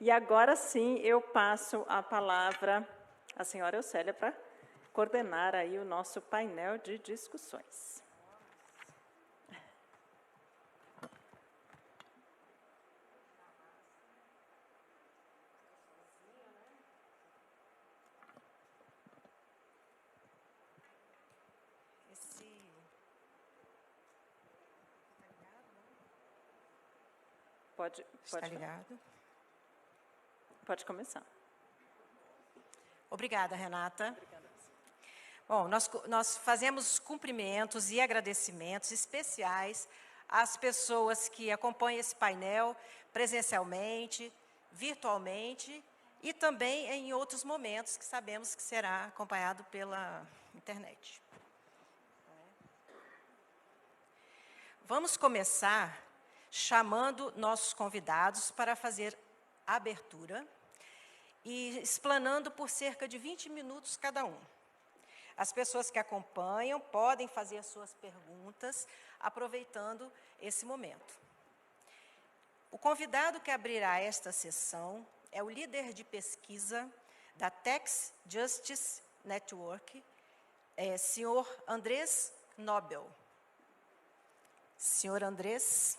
E agora sim eu passo a palavra à senhora Eussélia para coordenar aí o nosso painel de discussões. Está ligado? Pode começar. Obrigada, Renata. Bom, nós fazemos cumprimentos e agradecimentos especiais às pessoas que acompanham esse painel presencialmente, virtualmente e também em outros momentos que sabemos que será acompanhado pela internet. Vamos começar chamando nossos convidados para fazer a abertura e explanando por cerca de 20 minutos cada um. As pessoas que acompanham podem fazer suas perguntas aproveitando esse momento. O convidado que abrirá esta sessão é o líder de pesquisa da Tax Justice Network, senhor Andrés Nobel. Senhor Andrés.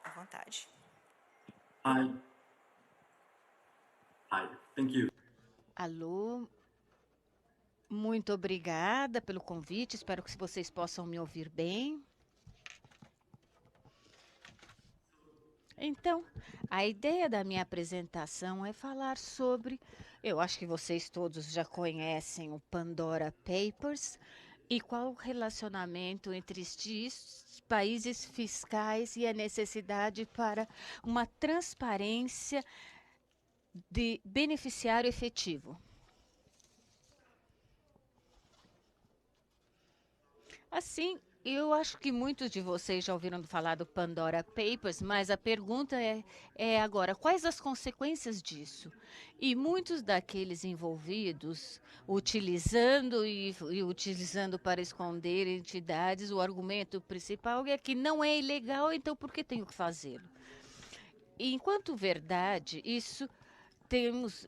À vontade. Hi. Thank you. Alô, muito obrigada pelo convite, espero que vocês possam me ouvir bem. Então, a ideia da minha apresentação é falar sobre, eu acho que vocês todos já conhecem o Pandora Papers, e qual o relacionamento entre estes países fiscais e a necessidade para uma transparência de beneficiário efetivo. Assim, eu acho que muitos de vocês já ouviram falar do Pandora Papers, mas a pergunta é agora, quais as consequências disso? E muitos daqueles envolvidos, utilizando utilizando para esconder entidades, o argumento principal é que não é ilegal, então por que tenho que fazê-lo? Enquanto verdade, isso temos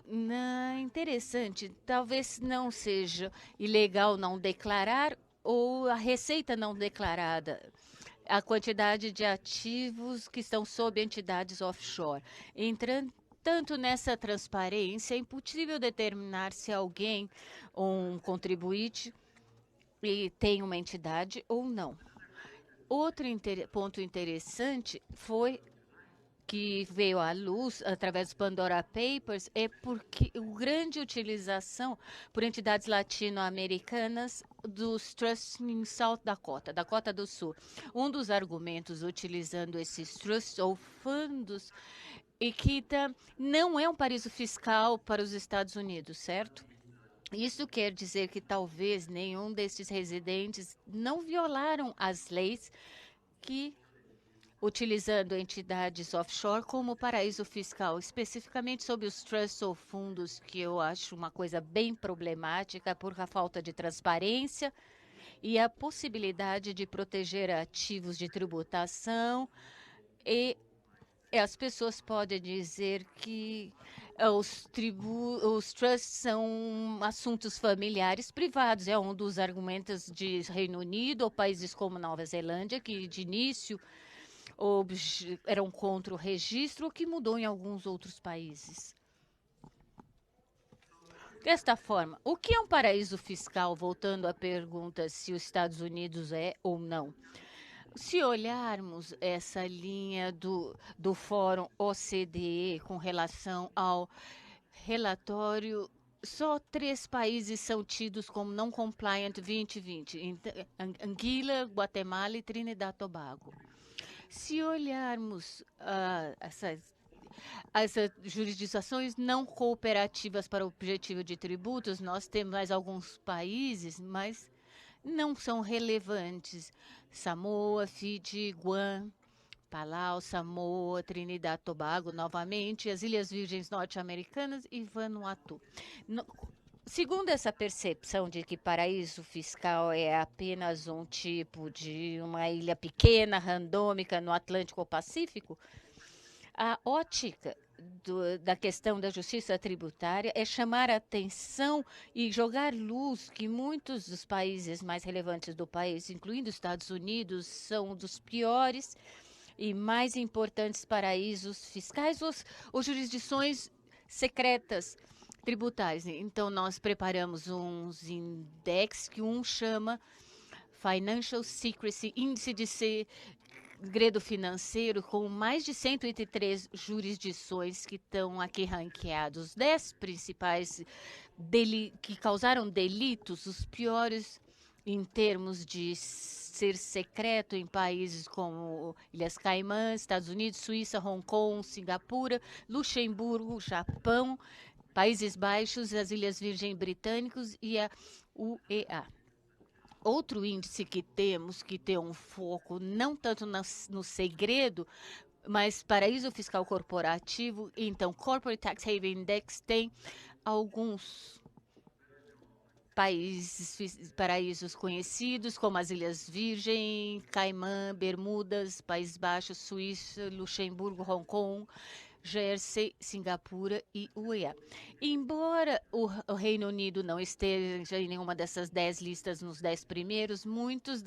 interessante, talvez não seja ilegal não declarar ou a receita não declarada, a quantidade de ativos que estão sob entidades offshore. Entretanto, nessa transparência, é impossível determinar se alguém, um contribuinte, tem uma entidade ou não. Outro ponto interessante foi que veio à luz através dos Pandora Papers é porque a grande utilização por entidades latino-americanas dos trusts em South Dakota, Dakota do Sul. Um dos argumentos utilizando esses trusts ou fundos é que não é um paraíso fiscal para os Estados Unidos, certo? Isso quer dizer que talvez nenhum desses residentes não violaram as leis que utilizando entidades offshore como paraíso fiscal, especificamente sobre os trusts ou fundos, que eu acho uma coisa bem problemática por a falta de transparência e a possibilidade de proteger ativos de tributação e as pessoas podem dizer que os trusts são assuntos familiares privados. É um dos argumentos de Reino Unido ou países como Nova Zelândia, que de início eram contra o registro, o que mudou em alguns outros países. Desta forma, o que é um paraíso fiscal? Voltando à pergunta se os Estados Unidos é ou não. Se olharmos essa linha do Fórum OCDE com relação ao relatório, só 3 países são tidos como não compliant 2020, Anguila, Guatemala e Trinidad e Tobago. Se olharmos essas jurisdições não cooperativas para o objetivo de tributos, nós temos mais alguns países, mas não são relevantes. Samoa, Fiji, Guam, Palau, Samoa, Trinidad e Tobago, novamente, as Ilhas Virgens Norte-Americanas e Vanuatu. segundo essa percepção de que paraíso fiscal é apenas um tipo de uma ilha pequena, randômica no Atlântico ou Pacífico, a ótica da questão da justiça tributária é chamar a atenção e jogar luz que muitos dos países mais relevantes do país, incluindo os Estados Unidos, são dos piores e mais importantes paraísos fiscais ou jurisdições secretas tributárias. Então, nós preparamos uns index que um chama Financial Secrecy, Índice de Segredo Financeiro, com mais de 103 jurisdições que estão aqui ranqueados. 10 principais que causaram delitos, os piores em termos de ser secreto em países como Ilhas Caimã, Estados Unidos, Suíça, Hong Kong, Singapura, Luxemburgo, Japão, Países Baixos, as Ilhas Virgem Britânicas e a UEA. Outro índice que temos, que tem um foco não tanto no segredo, mas paraíso fiscal corporativo, então Corporate Tax Haven Index tem alguns paraísos conhecidos, como as Ilhas Virgem, Caimã, Bermudas, Países Baixos, Suíça, Luxemburgo, Hong Kong, Jersey, Singapura e UEA. Embora o Reino Unido não esteja em nenhuma dessas 10 listas nos 10 primeiros, muitos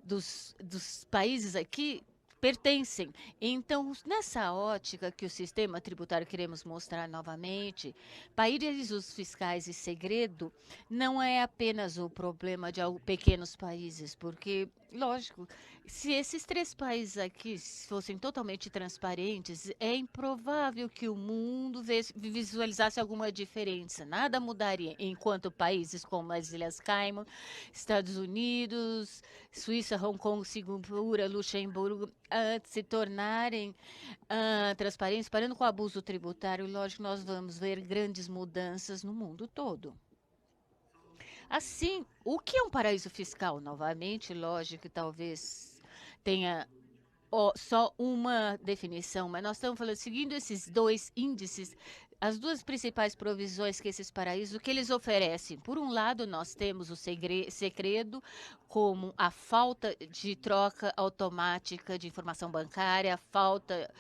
dos países aqui pertencem. Então, nessa ótica que o sistema tributário queremos mostrar novamente, paraísos fiscais e segredo não é apenas o problema de pequenos países, porque, lógico, se esses 3 países aqui fossem totalmente transparentes, é improvável que o mundo visualizasse alguma diferença. Nada mudaria, enquanto países como as Ilhas Caimã, Estados Unidos, Suíça, Hong Kong, Singapura, Luxemburgo, se tornarem transparentes, parando com o abuso tributário, lógico, nós vamos ver grandes mudanças no mundo todo. Assim, o que é um paraíso fiscal? Novamente, lógico que talvez tenha só uma definição, mas nós estamos falando, seguindo esses 2 índices, as 2 principais provisões que esses paraísos, o que eles oferecem? Por um lado, nós temos o segredo, como a falta de troca automática de informação bancária, a falta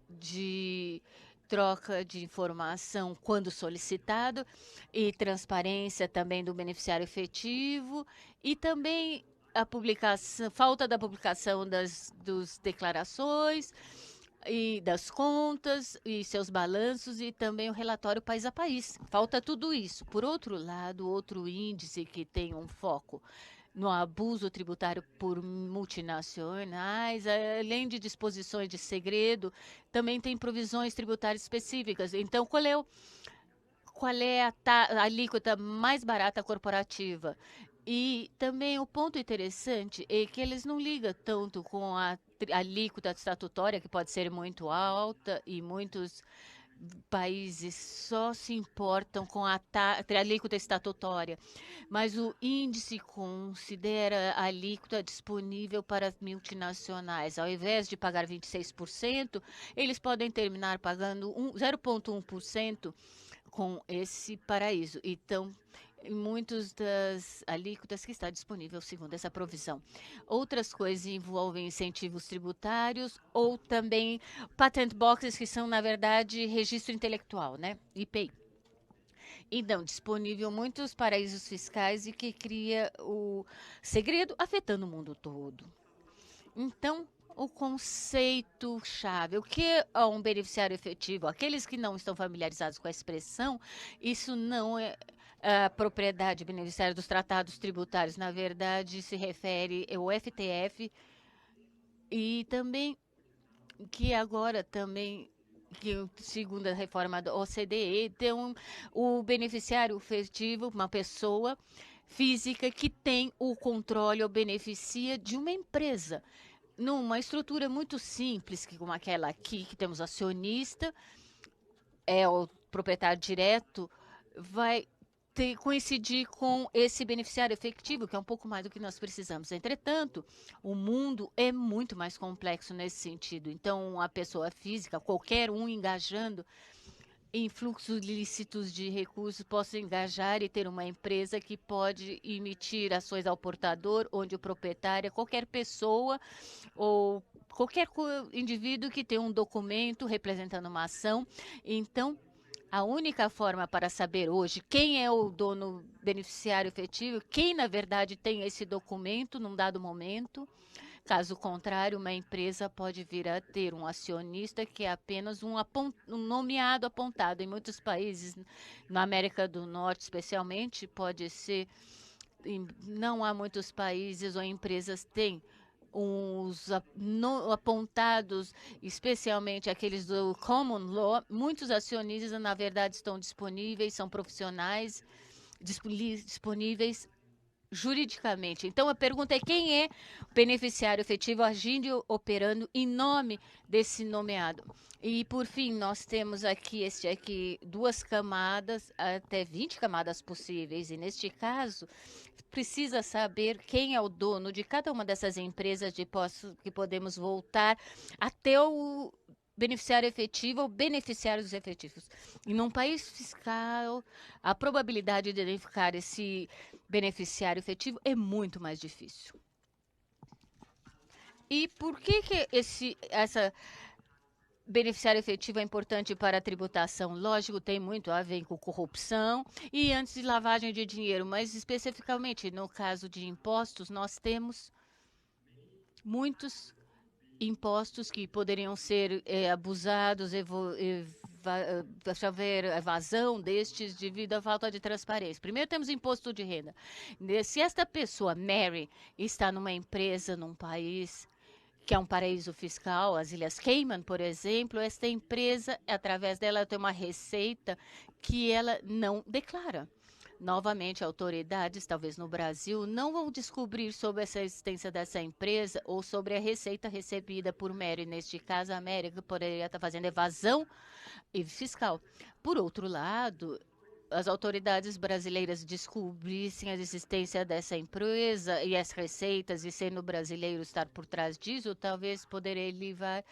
de troca de informação quando solicitado, e transparência também do beneficiário efetivo, e também a falta da publicação das declarações e das contas e seus balanços e também o relatório país a país. Falta tudo isso. Por outro lado, outro índice que tem um foco no abuso tributário por multinacionais, além de disposições de segredo, também tem provisões tributárias específicas. Então, qual é a alíquota mais barata corporativa? E também o ponto interessante é que eles não ligam tanto com a alíquota estatutória, que pode ser muito alta, e muitos países só se importam com a alíquota estatutória, mas o índice considera a alíquota disponível para as multinacionais. Ao invés de pagar 26%, eles podem terminar pagando 0,1% com esse paraíso. Então, muitas das alíquotas que está disponível segundo essa provisão. Outras coisas envolvem incentivos tributários ou também patent boxes, que são, na verdade, registro intelectual, né? IPI. Então, disponível muitos paraísos fiscais e que cria o segredo afetando o mundo todo. Então, o conceito-chave, o que é um beneficiário efetivo? Aqueles que não estão familiarizados com a expressão, isso não é a propriedade beneficiária dos tratados tributários. Na verdade, se refere ao FTF e também que agora também, que segundo a reforma da OCDE, tem o beneficiário efetivo, uma pessoa física que tem o controle ou beneficia de uma empresa, numa estrutura muito simples, como aquela aqui, que temos acionista, o proprietário direto, vai coincidir com esse beneficiário efetivo, que é um pouco mais do que nós precisamos. Entretanto, o mundo é muito mais complexo nesse sentido. Então, a pessoa física, qualquer um engajando, em fluxos lícitos de recursos, possam engajar e ter uma empresa que pode emitir ações ao portador, onde o proprietário é qualquer pessoa ou qualquer indivíduo que tem um documento representando uma ação. Então, a única forma para saber hoje quem é o dono beneficiário efetivo, quem na verdade tem esse documento num dado momento. Caso contrário, uma empresa pode vir a ter um acionista que é apenas um nomeado apontado. Em muitos países, na América do Norte especialmente, pode ser, não há muitos países ou empresas têm uns apontados, especialmente aqueles do common law. Muitos acionistas, na verdade, estão disponíveis, são profissionais disponíveis juridicamente. Então, a pergunta é quem é o beneficiário efetivo agindo e operando em nome desse nomeado. E, por fim, nós temos aqui, duas camadas, até 20 camadas possíveis. E, neste caso, precisa saber quem é o dono de cada uma dessas empresas de posse que podemos voltar até o beneficiário efetivo ou beneficiários efetivos. E num país fiscal, a probabilidade de identificar esse beneficiário efetivo é muito mais difícil. E por que essa beneficiário efetivo é importante para a tributação? Lógico, tem muito a ver com corrupção e antes de lavagem de dinheiro, mas especificamente no caso de impostos, nós temos muitos impostos que poderiam ser abusados, haver evasão destes devido à falta de transparência. Primeiro temos imposto de renda. Se esta pessoa, Mary, está numa empresa, num país que é um paraíso fiscal, as Ilhas Cayman, por exemplo, esta empresa, através dela, tem uma receita que ela não declara. Novamente, autoridades, talvez no Brasil, não vão descobrir sobre essa existência dessa empresa ou sobre a receita recebida por Mary. Neste caso, a América poderia estar fazendo evasão fiscal. Por outro lado, as autoridades brasileiras descobrissem a existência dessa empresa e as receitas, e sendo brasileiro estar por trás disso, talvez poderia levar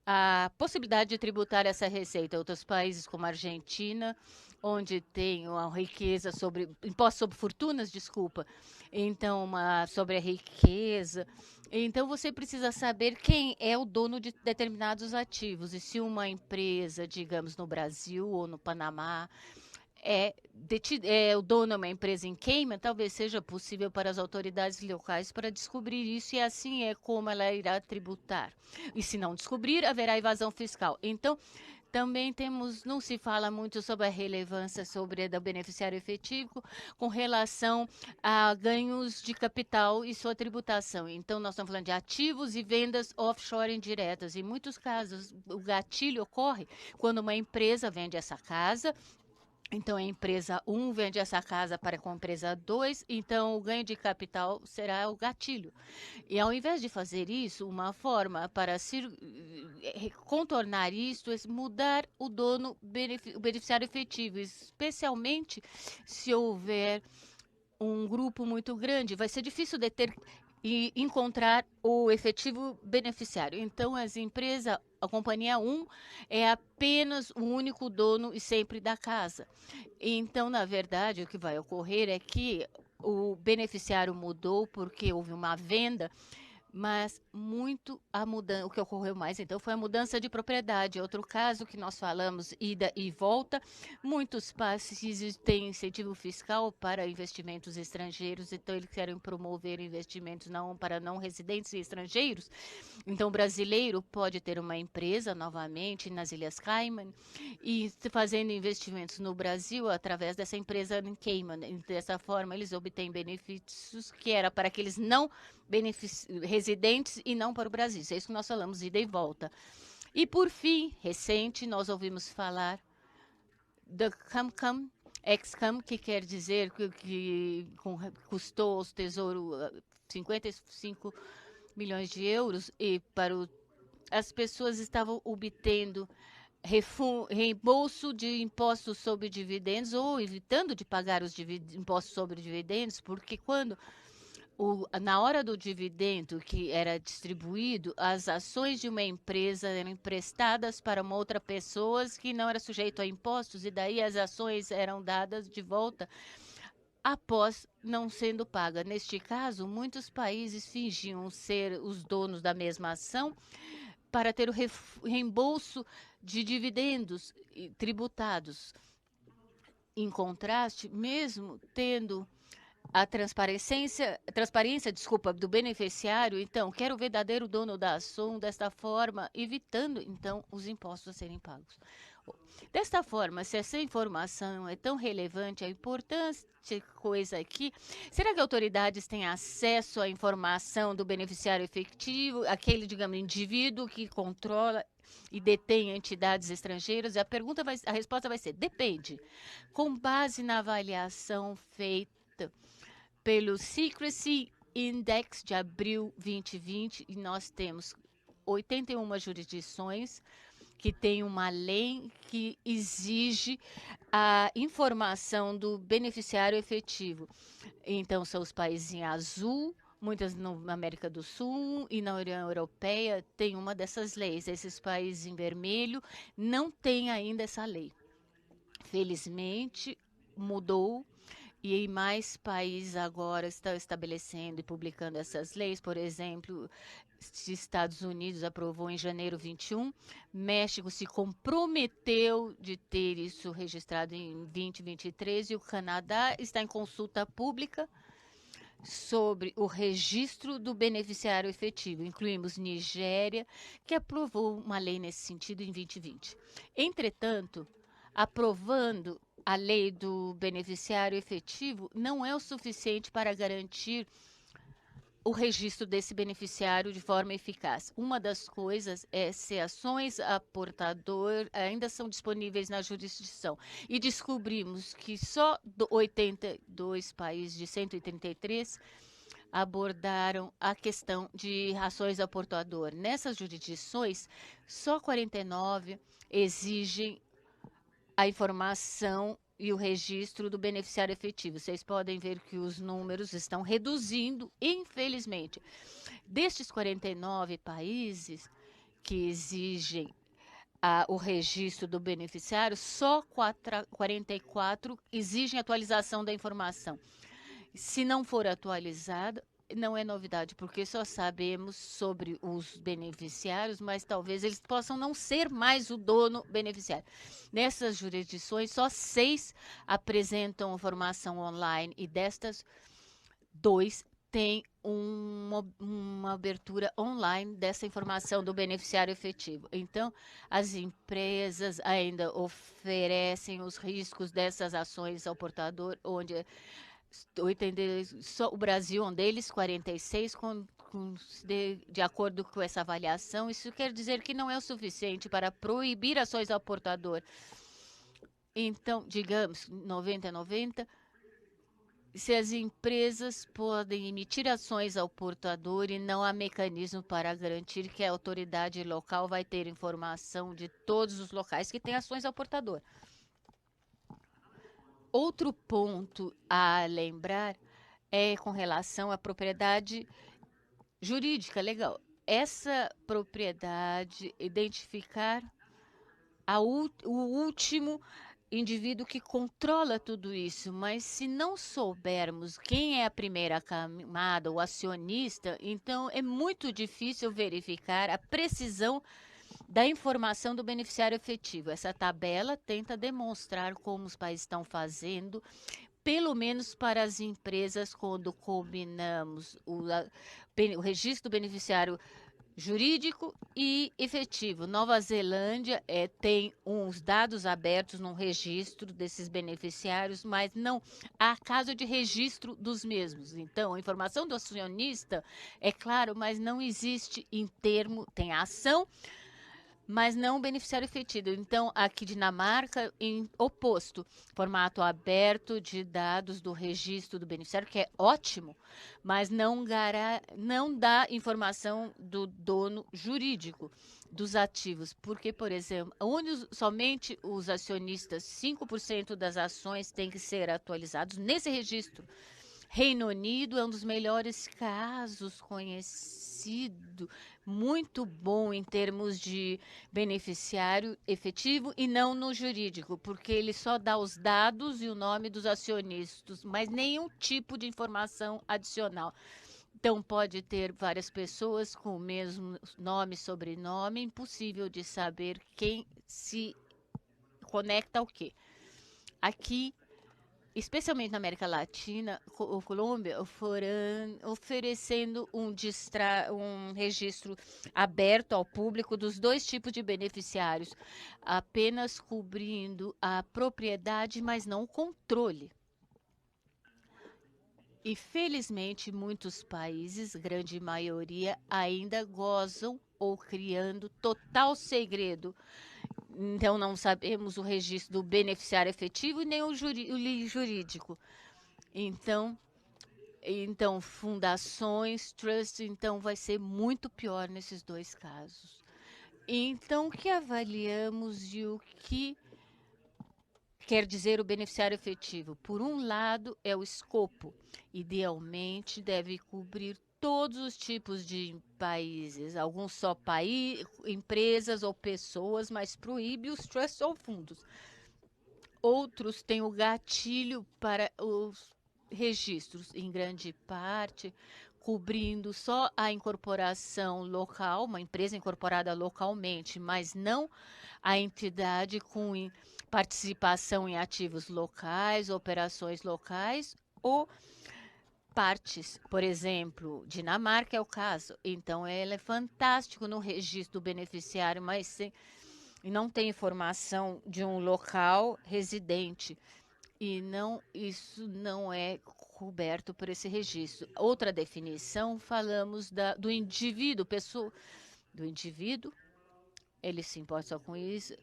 a possibilidade de tributar essa receita. Outros países, como a Argentina, onde tem uma riqueza sobre imposto sobre fortunas, desculpa. Então, sobre a riqueza. Então, você precisa saber quem é o dono de determinados ativos. E se uma empresa, digamos, no Brasil ou no Panamá, o dono é uma empresa em Cayman, talvez seja possível para as autoridades locais para descobrir isso, e assim é como ela irá tributar. E se não descobrir, haverá evasão fiscal. Então, também não se fala muito sobre a relevância do beneficiário efetivo com relação a ganhos de capital e sua tributação. Então, nós estamos falando de ativos e vendas offshore indiretas. Em muitos casos, o gatilho ocorre quando uma empresa vende essa casa. Então, a empresa 1 vende essa casa para a empresa 2, então o ganho de capital será o gatilho. E ao invés de fazer isso, uma forma para contornar isso é mudar o dono, o beneficiário efetivo, especialmente se houver um grupo muito grande. Vai ser difícil e encontrar o efetivo beneficiário. Então, a companhia 1 é apenas o único dono e sempre da casa. Então, na verdade, o que vai ocorrer é que o beneficiário mudou porque houve uma venda, mas o que ocorreu mais, então, foi a mudança de propriedade. Outro caso que nós falamos, ida e volta, muitos países têm incentivo fiscal para investimentos estrangeiros, então eles querem promover investimentos para não residentes e estrangeiros. Então, o brasileiro pode ter uma empresa, novamente, nas Ilhas Cayman, e fazendo investimentos no Brasil através dessa empresa em Cayman. Dessa forma, eles obtêm benefícios que era para aqueles não residentes e não para o Brasil. É isso que nós falamos, ida e volta. E, por fim, recente, nós ouvimos falar do CAM-CAM, ex-CAM, que quer dizer que custou aos tesouros 55 milhões de euros, e as pessoas estavam obtendo reembolso de impostos sobre dividendos ou evitando de pagar os impostos sobre dividendos, porque quando Na hora do dividendo que era distribuído, as ações de uma empresa eram emprestadas para uma outra pessoa que não era sujeito a impostos, e daí as ações eram dadas de volta após não sendo paga. Neste caso, muitos países fingiam ser os donos da mesma ação para ter o reembolso de dividendos tributados. Em contraste, mesmo tendo a transparência, desculpa, do beneficiário, então, quer o verdadeiro dono da ação, desta forma, evitando, então, os impostos a serem pagos. Desta forma, se essa informação é tão relevante, a importante coisa aqui, será que autoridades têm acesso à informação do beneficiário efetivo, aquele, digamos, indivíduo que controla e detém entidades estrangeiras? A resposta vai ser, depende. Com base na avaliação feita pelo Secrecy Index de abril 2020, e nós temos 81 jurisdições que têm uma lei que exige a informação do beneficiário efetivo. Então, são os países em azul, muitas na América do Sul e na União Europeia tem uma dessas leis. Esses países em vermelho não têm ainda essa lei. Felizmente, mudou. E mais países agora estão estabelecendo e publicando essas leis. Por exemplo, Estados Unidos aprovou em janeiro 21, México se comprometeu de ter isso registrado em 2023 e o Canadá está em consulta pública sobre o registro do beneficiário efetivo. Incluímos Nigéria, que aprovou uma lei nesse sentido em 2020. Entretanto, aprovando a lei do beneficiário efetivo não é o suficiente para garantir o registro desse beneficiário de forma eficaz. Uma das coisas é se ações a portador ainda são disponíveis na jurisdição. E descobrimos que só 82 países de 133 abordaram a questão de ações a portador. Nessas jurisdições, só 49 exigem a informação e o registro do beneficiário efetivo. Vocês podem ver que os números estão reduzindo, infelizmente. Destes 49 países que exigem o registro do beneficiário, só 44 exigem atualização da informação. Se não for atualizada, não é novidade, porque só sabemos sobre os beneficiários, mas talvez eles possam não ser mais o dono beneficiário. Nessas jurisdições, só 6 apresentam informação online e destas, 2 têm uma abertura online dessa informação do beneficiário efetivo. Então, as empresas ainda oferecem os riscos dessas ações ao portador, onde só o Brasil, um deles, 46, de acordo com essa avaliação. Isso quer dizer que não é o suficiente para proibir ações ao portador. Então, digamos, 90-90, se as empresas podem emitir ações ao portador e não há mecanismo para garantir que a autoridade local vai ter informação de todos os locais que têm ações ao portador. Outro ponto a lembrar é com relação à propriedade jurídica legal. Essa propriedade, identificar o último indivíduo que controla tudo isso, mas se não soubermos quem é a primeira camada, o acionista, então é muito difícil verificar a precisão da informação do beneficiário efetivo. Essa tabela tenta demonstrar como os países estão fazendo, pelo menos para as empresas, quando combinamos o registro do beneficiário jurídico e efetivo. Nova Zelândia tem uns dados abertos no registro desses beneficiários, mas não há caso de registro dos mesmos. Então, a informação do acionista é claro, mas não existe em termo, tem a ação, mas não o beneficiário efetivo. Então, aqui Dinamarca, em oposto, formato aberto de dados do registro do beneficiário, que é ótimo, mas não dá informação do dono jurídico dos ativos. Porque, por exemplo, onde somente os acionistas, 5% das ações têm que ser atualizados nesse registro. Reino Unido é um dos melhores casos conhecido, muito bom em termos de beneficiário efetivo e não no jurídico, porque ele só dá os dados e o nome dos acionistas, mas nenhum tipo de informação adicional. Então, pode ter várias pessoas com o mesmo nome e sobrenome, impossível de saber quem se conecta ao quê. Aqui, especialmente na América Latina, o Colômbia foram oferecendo um registro aberto ao público dos dois tipos de beneficiários, apenas cobrindo a propriedade, mas não o controle. E, felizmente, muitos países, grande maioria, ainda gozam ou criando total segredo. Então, não sabemos o registro do beneficiário efetivo e nem o jurídico. Então, fundações, trust, então vai ser muito pior nesses dois casos. Então, o que avaliamos e o que quer dizer o beneficiário efetivo? Por um lado, é o escopo. Idealmente, deve cobrir todos os tipos de países, alguns só empresas ou pessoas, mas proíbe os trusts ou fundos. Outros têm o gatilho para os registros, em grande parte, cobrindo só a incorporação local, uma empresa incorporada localmente, mas não a entidade com participação em ativos locais, operações locais ou partes. Por exemplo, Dinamarca é o caso. Então, ela é fantástico no registro do beneficiário, mas não tem informação de um local residente. E isso não é coberto por esse registro. Outra definição, falamos do indivíduo, do indivíduo, ele se importa só com isso,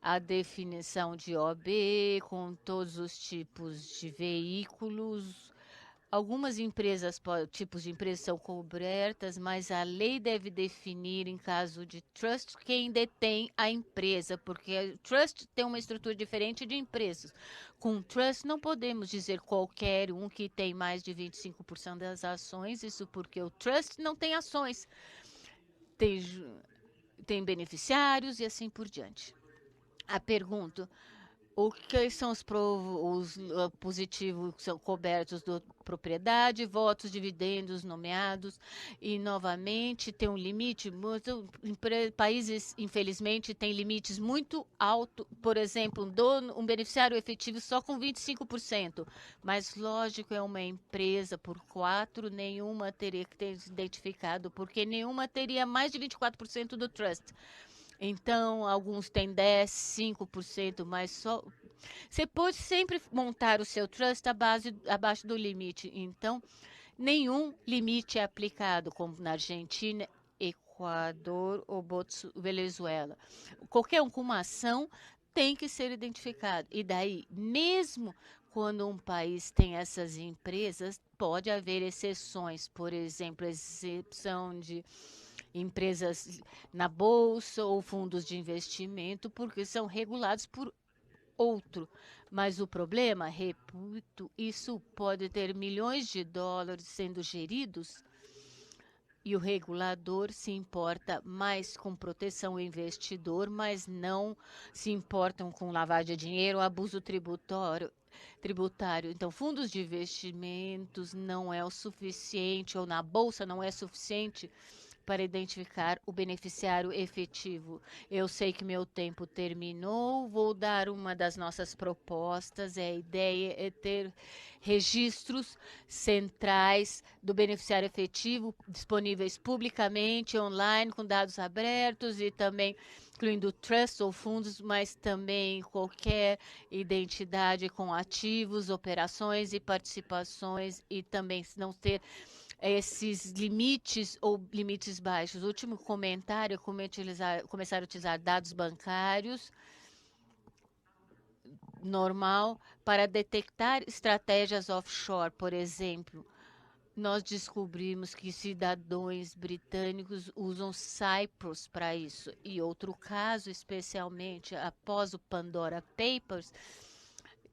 a definição de OB, com todos os tipos de veículos. Algumas tipos de empresas são cobertas, mas a lei deve definir, em caso de trust, quem detém a empresa, porque trust tem uma estrutura diferente de empresas. Com trust, não podemos dizer qualquer um que tem mais de 25% das ações, isso porque o trust não tem ações, tem beneficiários e assim por diante. A pergunta: o que são os positivos que são cobertos da propriedade, votos, dividendos nomeados, e novamente tem um limite. Países, infelizmente, têm limites muito altos, por exemplo, um beneficiário efetivo só com 25%, mas lógico, é uma empresa por 4, nenhuma teria que ter identificado, porque nenhuma teria mais de 24% do trust. Então, alguns têm 10, 5%, mas só. Você pode sempre montar o seu trust abaixo do limite. Então, nenhum limite é aplicado, como na Argentina, Equador ou Venezuela. Qualquer um com uma ação tem que ser identificado. E daí, mesmo quando um país tem essas empresas, pode haver exceções. Por exemplo, exceção de empresas na bolsa ou fundos de investimento, porque são regulados por outro. Mas o problema, repito, isso pode ter milhões de dólares sendo geridos e o regulador se importa mais com proteção ao investidor, mas não se importam com lavagem de dinheiro ou abuso tributário. Então, fundos de investimentos não é o suficiente, ou na bolsa não é suficiente para identificar o beneficiário efetivo. Eu sei que meu tempo terminou, vou dar uma das nossas propostas. A ideia é ter registros centrais do beneficiário efetivo disponíveis publicamente, online, com dados abertos e também incluindo trusts ou fundos, mas também qualquer identidade com ativos, operações e participações, e também não ter esses limites ou limites baixos. O último comentário, começar a utilizar dados bancários normal para detectar estratégias offshore. Por exemplo, nós descobrimos que cidadãos britânicos usam Cyprus para isso. E outro caso, especialmente após o Pandora Papers,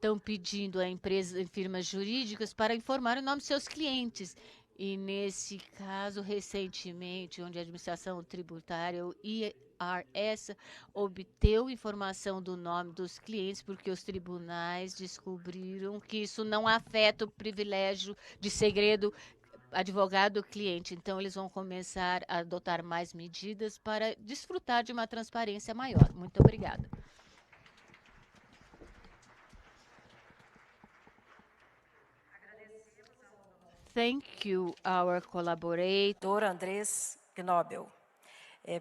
estão pedindo a empresas, firmas jurídicas para informar o nome de seus clientes. E nesse caso, recentemente, onde a administração tributária, o IRS, obteve informação do nome dos clientes, porque os tribunais descobriram que isso não afeta o privilégio de segredo advogado-cliente. Então, eles vão começar a adotar mais medidas para desfrutar de uma transparência maior. Muito obrigada. Thank you, our collaborator. Doutor Andrés Gnobel,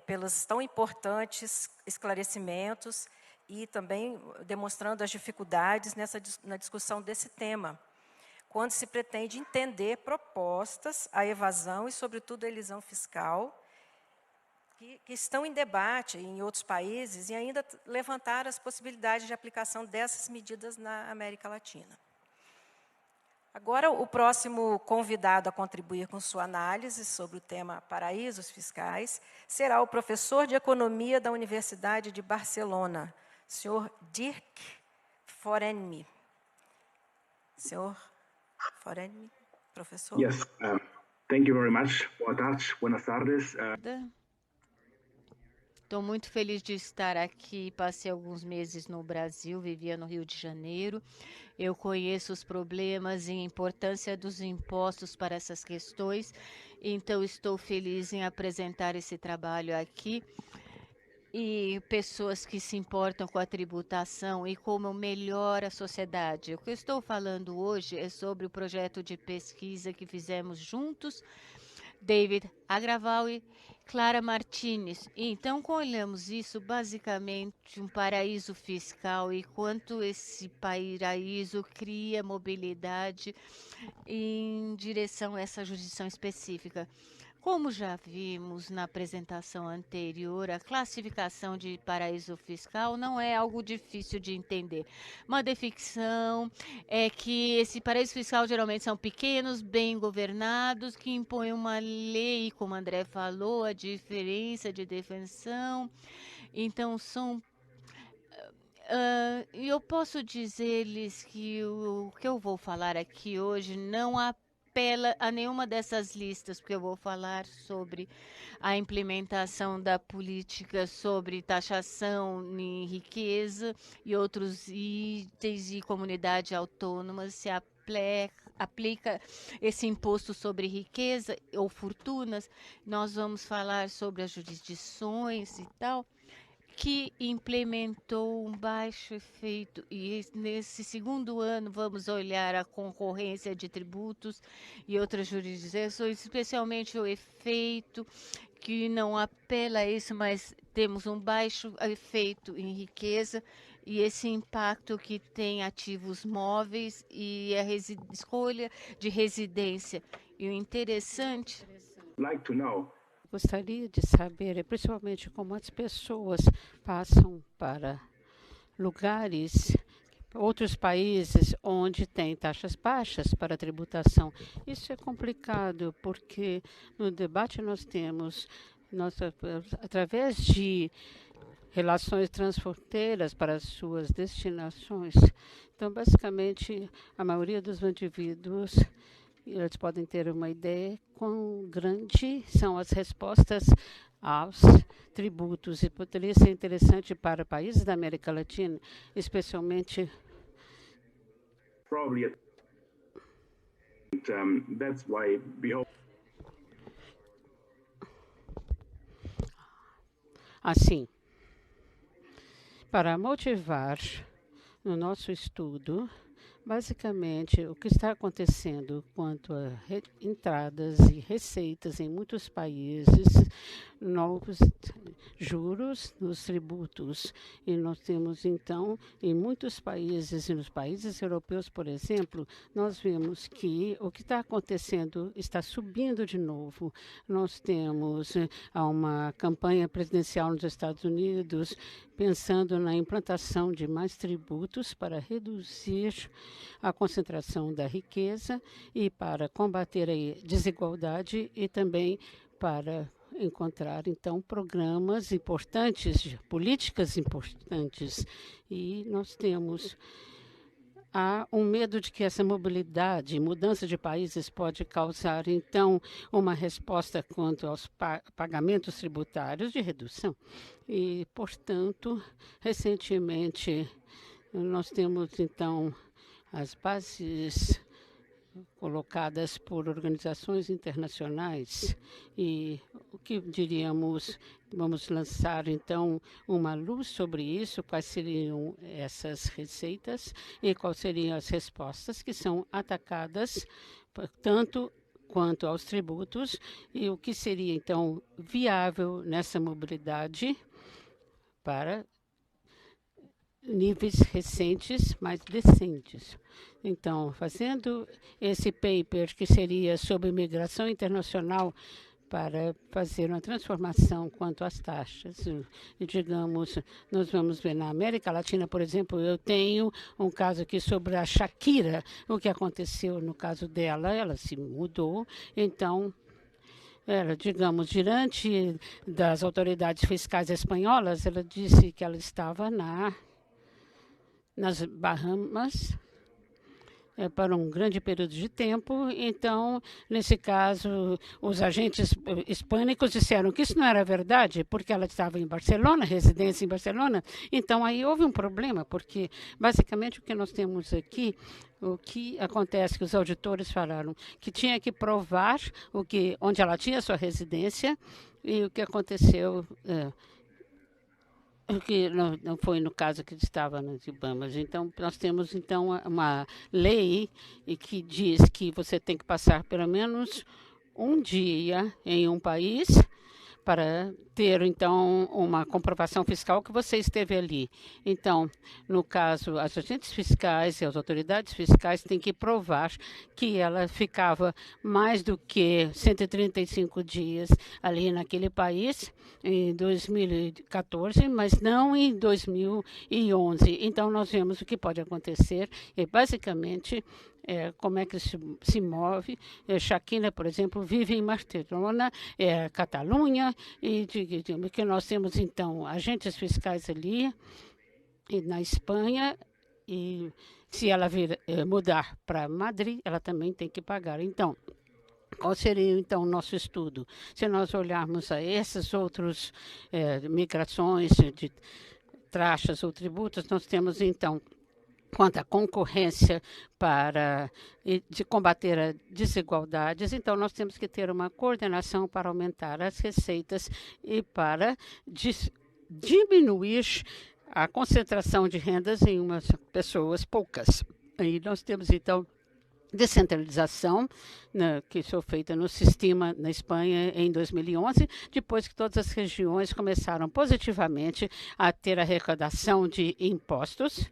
pelos tão importantes esclarecimentos e também demonstrando as dificuldades na discussão desse tema, quando se pretende entender propostas à evasão e, sobretudo, à elisão fiscal, que estão em debate em outros países e ainda levantar as possibilidades de aplicação dessas medidas na América Latina. Agora, o próximo convidado a contribuir com sua análise sobre o tema paraísos fiscais será o professor de Economia da Universidade de Barcelona, senhor Dirk Forenmi. Senhor Forenmi, professor? Yes, thank you very much. Boa tarde, buenas tardes. Estou muito feliz de estar aqui. Passei alguns meses no Brasil, vivia no Rio de Janeiro. Eu conheço os problemas e a importância dos impostos para essas questões, então estou feliz em apresentar esse trabalho aqui. E pessoas que se importam com a tributação e como melhora a sociedade. O que eu estou falando hoje é sobre o projeto de pesquisa que fizemos juntos, David Agraval e Clara Martinez. Então, olhamos isso, basicamente, um paraíso fiscal e quanto esse paraíso cria mobilidade em direção a essa jurisdição específica. Como já vimos na apresentação anterior, a classificação de paraíso fiscal não é algo difícil de entender. Uma definição é que esse paraíso fiscal geralmente são pequenos, bem governados, que impõem uma lei, como o André falou, a diferença de definição. Então, são... eu posso dizer-lhes que o que eu vou falar aqui hoje não apela a nenhuma dessas listas, porque eu vou falar sobre a implementação da política sobre taxação em riqueza e outros itens e comunidade autônoma se aplica esse imposto sobre riqueza ou fortunas. Nós vamos falar sobre as jurisdições e tal, que implementou um baixo efeito. E nesse segundo ano vamos olhar a concorrência de tributos e outras jurisdições, especialmente o efeito que não apela a isso, mas temos um baixo efeito em riqueza e esse impacto que tem ativos móveis e a escolha de residência. E o interessante... Like to know. Gostaria de saber, principalmente, como as pessoas passam para lugares, outros países onde tem taxas baixas para tributação. Isso é complicado, porque no debate nós temos, através de relações transfronteiras para as suas destinações. Então, basicamente, a maioria dos indivíduos, eles podem ter uma ideia quão grande são as respostas aos tributos. E poderia ser interessante para países da América Latina, especialmente... Probably, that's why we hope... Assim, para motivar no nosso estudo, basicamente, o que está acontecendo quanto a entradas e receitas em muitos países, novos juros nos tributos. E nós temos, então, em muitos países, e nos países europeus, por exemplo, nós vemos que o que está acontecendo está subindo de novo. Nós temos uma campanha presidencial nos Estados Unidos pensando na implantação de mais tributos para reduzir a concentração da riqueza e para combater a desigualdade e também para encontrar, então, programas importantes, políticas importantes. E nós temos há um medo de que essa mobilidade, mudança de países pode causar, então, uma resposta quanto aos pagamentos tributários de redução. E, portanto, recentemente, nós temos, então, as bases colocadas por organizações internacionais e o que diríamos, vamos lançar então uma luz sobre isso, quais seriam essas receitas e quais seriam as respostas que são atacadas tanto quanto aos tributos e o que seria então viável nessa mobilidade para níveis recentes, mais decentes. Então, fazendo esse paper, que seria sobre migração internacional, para fazer uma transformação quanto às taxas. E, digamos, nós vamos ver na América Latina, por exemplo, eu tenho um caso aqui sobre a Shakira, o que aconteceu no caso dela, ela se mudou, então ela, digamos, diante das autoridades fiscais espanholas, ela disse que ela estava nas Bahamas para um grande período de tempo. Então, nesse caso, os agentes hispânicos disseram que isso não era verdade, porque ela estava em Barcelona, residência em Barcelona. Então, aí houve um problema, porque, basicamente, o que nós temos aqui, o que acontece, que os auditores falaram, que tinha que provar onde ela tinha sua residência, e o que aconteceu que não foi no caso que estava nas Ibamas. Então, nós temos então uma lei que diz que você tem que passar pelo menos um dia em um país para ter, então, uma comprovação fiscal que você esteve ali. Então, no caso, as agentes fiscais e as autoridades fiscais têm que provar que ela ficava mais do que 135 dias ali naquele país em 2014, mas não em 2011. Então, nós vemos o que pode acontecer e, basicamente, como é que se move. Shakira, por exemplo, vive em Barcelona, Catalunha, e que nós temos, então, agentes fiscais ali e na Espanha, e se ela mudar para Madrid, ela também tem que pagar. Então, qual seria, então, o nosso estudo? Se nós olharmos a essas outras migrações de taxas ou tributos, nós temos, então, quanto à concorrência de combater as desigualdades. Então, nós temos que ter uma coordenação para aumentar as receitas e para diminuir a concentração de rendas em umas pessoas poucas. E nós temos, então, descentralização, que foi feita no sistema na Espanha em 2011, depois que todas as regiões começaram positivamente a ter arrecadação de impostos,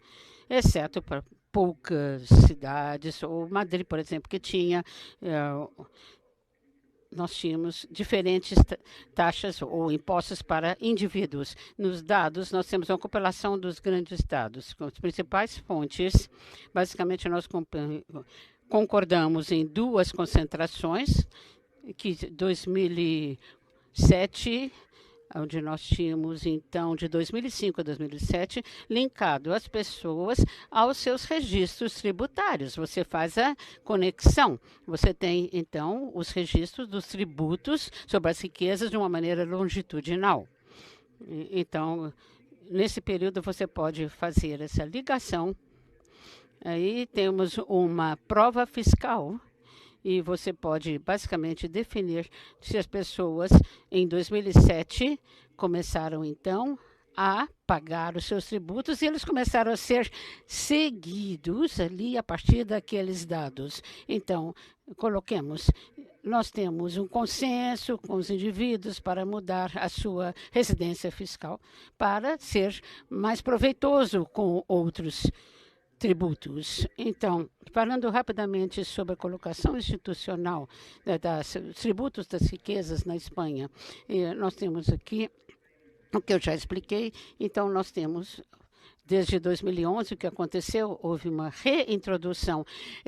exceto para poucas cidades, ou Madrid, por exemplo, que tinha, nós tínhamos diferentes taxas ou impostos para indivíduos. Nos dados, nós temos uma compilação dos grandes dados, com as principais fontes. Basicamente, nós concordamos em duas concentrações, que 2007, onde nós tínhamos, então, de 2005 a 2007, linkado as pessoas aos seus registros tributários. Você faz a conexão. Você tem, então, os registros dos tributos sobre as riquezas de uma maneira longitudinal. Então, nesse período, você pode fazer essa ligação. Aí temos uma prova fiscal, e você pode, basicamente, definir se as pessoas, em 2007, começaram, então, a pagar os seus tributos, e eles começaram a ser seguidos ali a partir daqueles dados. Então, coloquemos, nós temos um consenso com os indivíduos para mudar a sua residência fiscal, para ser mais proveitoso com outros tributos. Então, falando rapidamente sobre a colocação institucional dos tributos das riquezas na Espanha, nós temos aqui o que eu já expliquei. Então, nós temos desde 2011, o que aconteceu, houve uma reintrodução.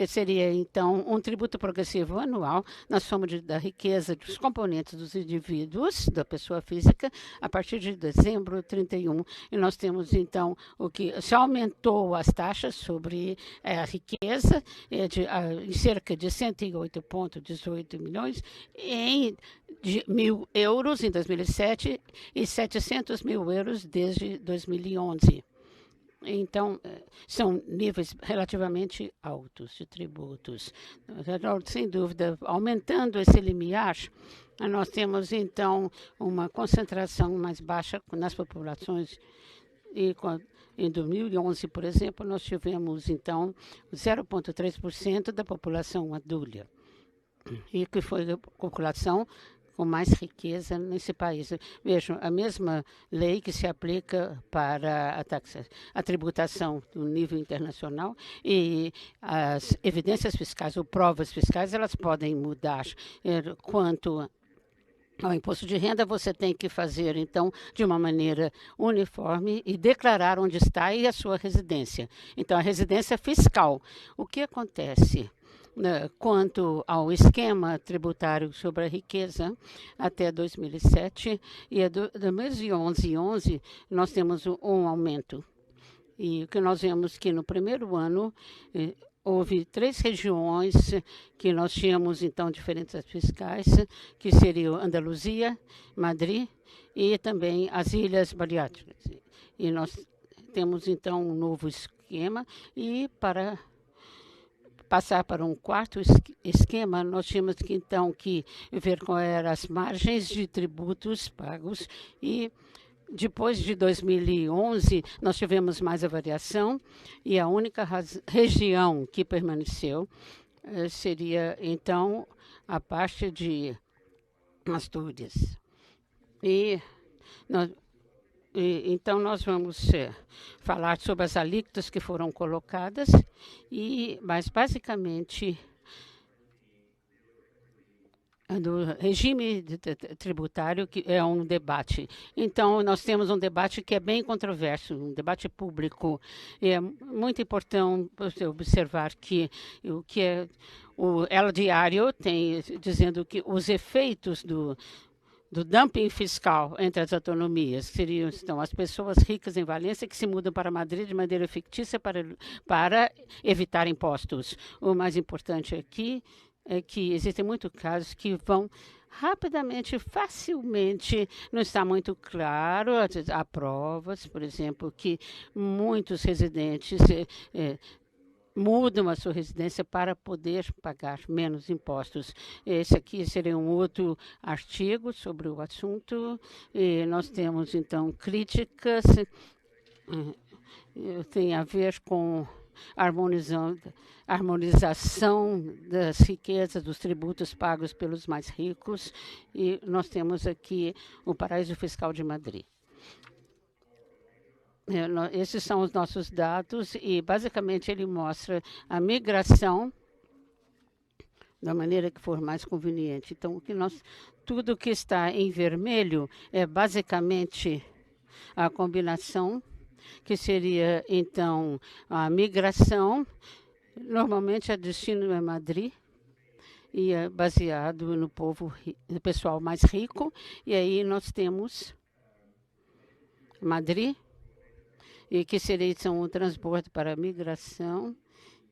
Seria, então, um tributo progressivo anual na soma da riqueza dos componentes dos indivíduos, da pessoa física, a partir de dezembro 31. E nós temos, então, o que se aumentou as taxas sobre a riqueza em cerca de 108,18 milhões de mil euros em 2007 e 700 mil euros desde 2011. Então, são níveis relativamente altos de tributos. Sem dúvida, aumentando esse limiar, nós temos, então, uma concentração mais baixa nas populações. E em 2011, por exemplo, nós tivemos, então, 0,3% da população adulta, e que foi a população com mais riqueza nesse país. Vejam, a mesma lei que se aplica para a tributação no nível internacional e as evidências fiscais ou provas fiscais, elas podem mudar. Quanto ao imposto de renda, você tem que fazer, então, de uma maneira uniforme e declarar onde está e a sua residência. Então, a residência fiscal. O que acontece? Quanto ao esquema tributário sobre a riqueza até 2007, e do mês de 11 nós temos um aumento. E o que nós vemos que no primeiro ano houve 3 regiões que nós tínhamos, então, diferenças fiscais, que seriam Andaluzia, Madrid e também as Ilhas Baleares. E nós temos, então, um novo esquema e para passar para um quarto esquema, nós tínhamos que, então, ver quais eram as margens de tributos pagos e depois de 2011, nós tivemos mais a variação e a única região que permaneceu seria, então, a parte de Astúrias. Então, nós vamos falar sobre as alíquotas que foram colocadas, mas, basicamente, do regime tributário, que é um debate. Então, nós temos um debate que é bem controverso, um debate público. E é muito importante você observar que o El Diário tem dizendo que os efeitos do dumping fiscal entre as autonomias seriam, então, as pessoas ricas em Valência que se mudam para Madrid de maneira fictícia para evitar impostos. O mais importante aqui é que existem muitos casos que vão rapidamente, facilmente, não está muito claro. Há provas, por exemplo, que muitos residentes mudam a sua residência para poder pagar menos impostos. Esse aqui seria um outro artigo sobre o assunto. E nós temos, então, críticas, tem a ver com harmonização das riquezas, dos tributos pagos pelos mais ricos. E nós temos aqui o Paraíso Fiscal de Madrid. Esses são os nossos dados e, basicamente, ele mostra a migração da maneira que for mais conveniente. Então, tudo que está em vermelho é, basicamente, a combinação, que seria, então, a migração. Normalmente, o destino é Madrid, e é baseado no pessoal mais rico. E aí nós temos Madrid, e que seria, então, o transbordo para a migração,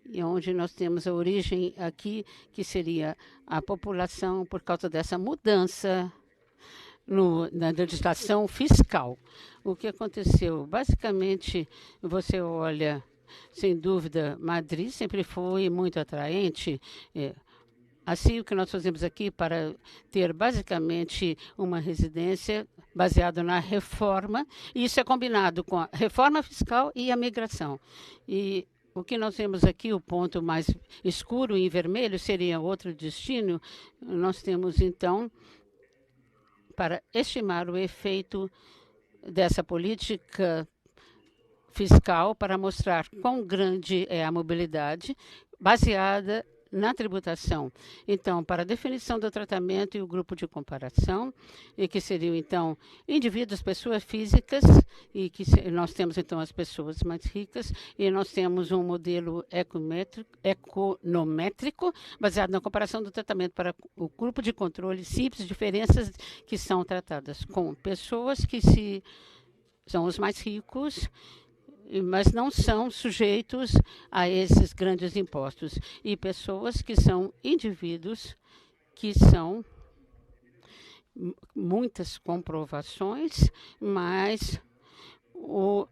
e onde nós temos a origem aqui, que seria a população por causa dessa mudança na legislação fiscal. O que aconteceu? Basicamente, você olha, sem dúvida, Madrid sempre foi muito atraente. Assim, o que nós fazemos aqui para ter, basicamente, uma residência baseada na reforma, e isso é combinado com a reforma fiscal e a migração. E o que nós temos aqui, o ponto mais escuro em vermelho, seria outro destino. Nós temos, então, para estimar o efeito dessa política fiscal, para mostrar quão grande é a mobilidade, baseada na tributação, então, para a definição do tratamento e o grupo de comparação, e que seriam, então, indivíduos, pessoas físicas, e que nós temos, então, as pessoas mais ricas, e nós temos um modelo econométrico, baseado na comparação do tratamento para o grupo de controle, simples diferenças que são tratadas com pessoas que são os mais ricos, mas não são sujeitos a esses grandes impostos. E pessoas que são indivíduos que são muitas comprovações, mas o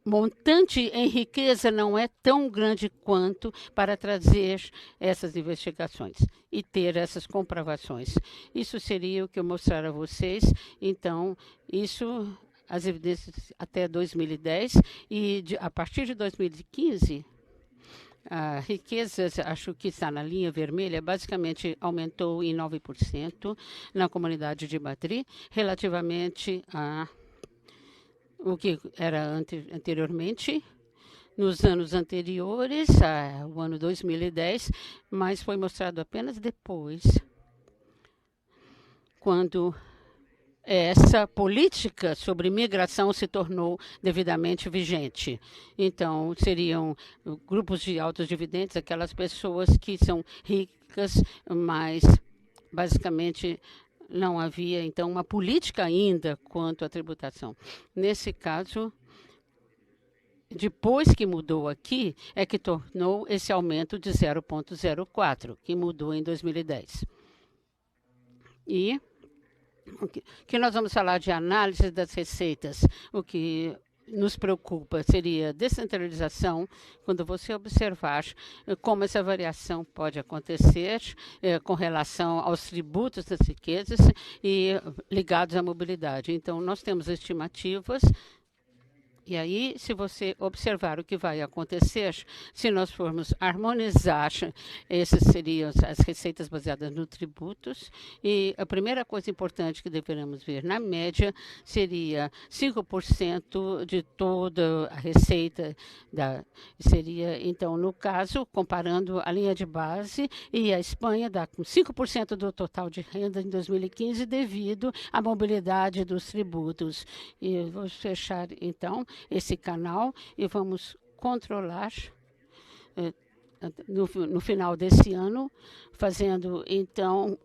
montante em riqueza não é tão grande quanto para trazer essas investigações e ter essas comprovações. Isso seria o que eu mostrar a vocês. Então, isso... as evidências até 2010 e a partir de 2015, a riqueza, acho que está na linha vermelha, basicamente aumentou em 9% na comunidade de Madrid, relativamente a o que era anteriormente, nos anos anteriores, ao ano 2010, mas foi mostrado apenas depois, quando essa política sobre migração se tornou devidamente vigente. Então, seriam grupos de altos dividendos, aquelas pessoas que são ricas, mas basicamente não havia, então, uma política ainda quanto à tributação. Nesse caso, depois que mudou aqui, é que tornou esse aumento de 0,04, que mudou em 2010. E o que nós vamos falar de análise das receitas, o que nos preocupa seria descentralização, quando você observar como essa variação pode acontecer com relação aos tributos das riquezas e ligados à mobilidade. Então, nós temos estimativas. E aí, se você observar o que vai acontecer, se nós formos harmonizar, essas seriam as receitas baseadas nos tributos, e a primeira coisa importante que deveremos ver, na média, seria 5% de toda a receita, seria, então, no caso, comparando a linha de base, e a Espanha dá com 5% do total de renda em 2015, devido à mobilidade dos tributos. E vamos fechar, então, esse canal e vamos controlar no final desse ano, fazendo então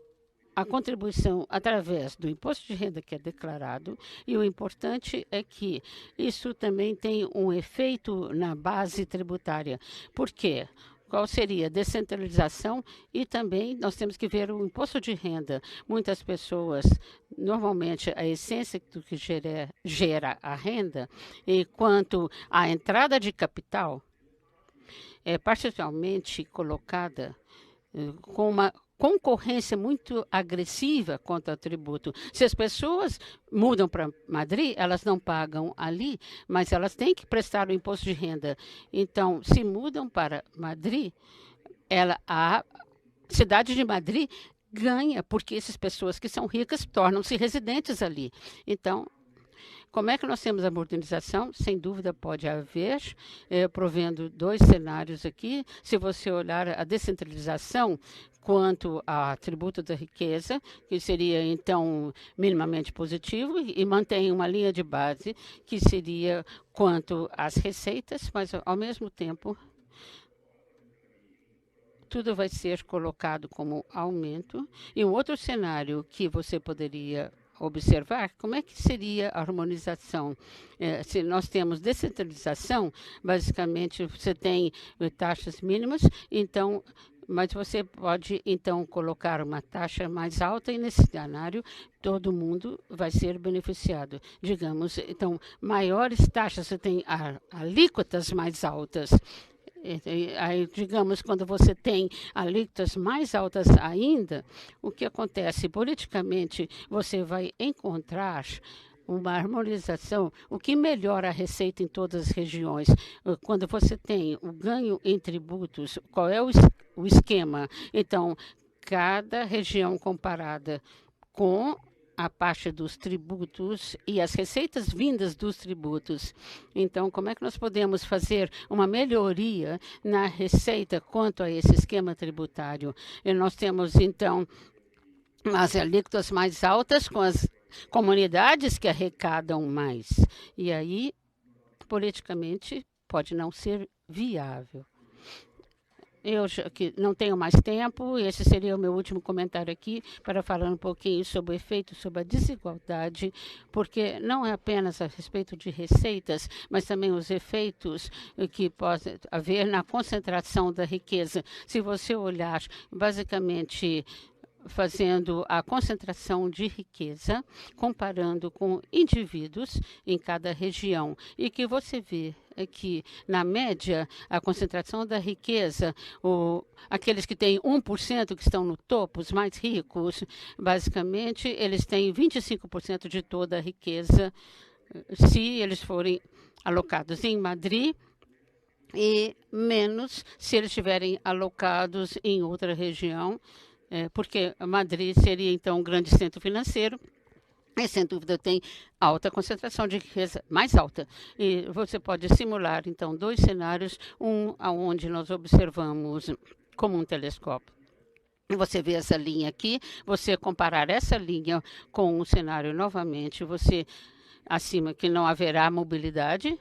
a contribuição através do imposto de renda que é declarado, e o importante é que isso também tem um efeito na base tributária. Por quê? Qual seria a descentralização? E também nós temos que ver o imposto de renda. Muitas pessoas, normalmente, a essência do que gera a renda, e quanto à entrada de capital, é parcialmente colocada com uma concorrência muito agressiva contra o tributo. Se as pessoas mudam para Madrid, elas não pagam ali, mas elas têm que prestar o imposto de renda. Então, se mudam para Madrid, a cidade de Madrid ganha, porque essas pessoas que são ricas tornam-se residentes ali. Então, como é que nós temos a modernização? Sem dúvida pode haver, provendo dois cenários aqui. Se você olhar a descentralização quanto a tributo da riqueza, que seria, então, minimamente positivo, e mantém uma linha de base, que seria quanto às receitas, mas, ao mesmo tempo, tudo vai ser colocado como aumento. E um outro cenário que você poderia observar, como é que seria a harmonização? Se nós temos descentralização, basicamente você tem taxas mínimas, então, mas você pode, então, colocar uma taxa mais alta e nesse cenário todo mundo vai ser beneficiado. Digamos, então, maiores taxas, você tem alíquotas mais altas. Aí, digamos, quando você tem alíquotas mais altas ainda, o que acontece? Politicamente, você vai encontrar uma harmonização, o que melhora a receita em todas as regiões. Quando você tem o ganho em tributos, qual é o esquema? Então, cada região comparada com a parte dos tributos e as receitas vindas dos tributos. Então, como é que nós podemos fazer uma melhoria na receita quanto a esse esquema tributário? E nós temos, então, as alíquotas mais altas com as comunidades que arrecadam mais. E aí, politicamente, pode não ser viável. Eu já que não tenho mais tempo, esse seria o meu último comentário aqui, para falar um pouquinho sobre o efeito, sobre a desigualdade, porque não é apenas a respeito de receitas, mas também os efeitos que pode haver na concentração da riqueza. Se você olhar, basicamente, fazendo a concentração de riqueza, comparando com indivíduos em cada região, e que você vê que, na média, a concentração da riqueza, aqueles que têm 1% que estão no topo, os mais ricos, basicamente, eles têm 25% de toda a riqueza, se eles forem alocados em Madrid, e menos se eles estiverem alocados em outra região, porque Madrid seria, então, um grande centro financeiro, e, sem dúvida, tem alta concentração de riqueza, mais alta. E você pode simular, então, dois cenários, um onde nós observamos como um telescópio. Você vê essa linha aqui, você comparar essa linha com o cenário novamente, você acima que não haverá mobilidade.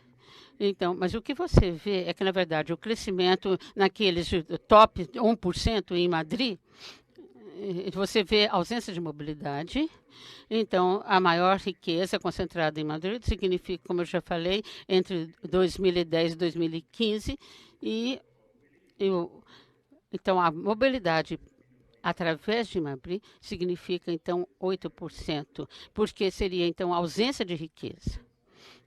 Então, mas o que você vê é que, na verdade, o crescimento naqueles top 1% em Madrid, você vê ausência de mobilidade. Então, a maior riqueza concentrada em Madrid significa, como eu já falei, entre 2010 e 2015. Então, a mobilidade através de Madrid significa, então, 8%, porque seria, então, ausência de riqueza.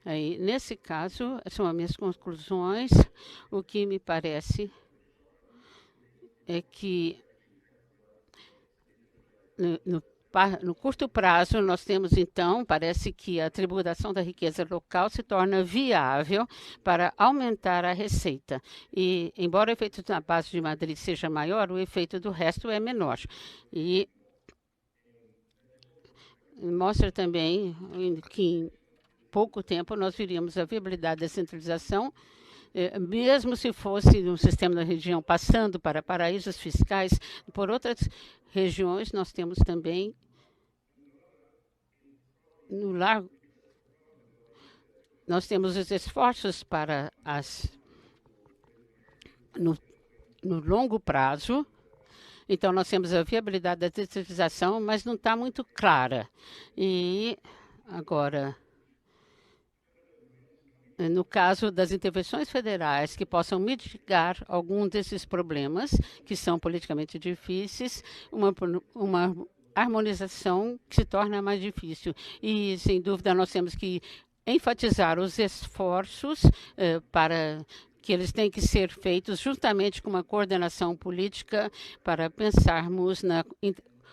Aí, nesse caso, são as minhas conclusões. O que me parece é que no curto prazo, nós temos, então, parece que a tributação da riqueza local se torna viável para aumentar a receita. E, embora o efeito na base de Madrid seja maior, o efeito do resto é menor. E mostra também que, em pouco tempo, nós viríamos a viabilidade da centralização, mesmo se fosse um sistema da região passando para paraísos fiscais, por outras regiões, nós temos também no largo, nós temos os esforços para no longo prazo. Então, nós temos a viabilidade da descentralização, mas não está muito clara. E agora, no caso das intervenções federais que possam mitigar algum desses problemas, que são politicamente difíceis, uma harmonização que se torna mais difícil. E, sem dúvida, nós temos que enfatizar os esforços para que eles têm que ser feitos juntamente com uma coordenação política para pensarmos na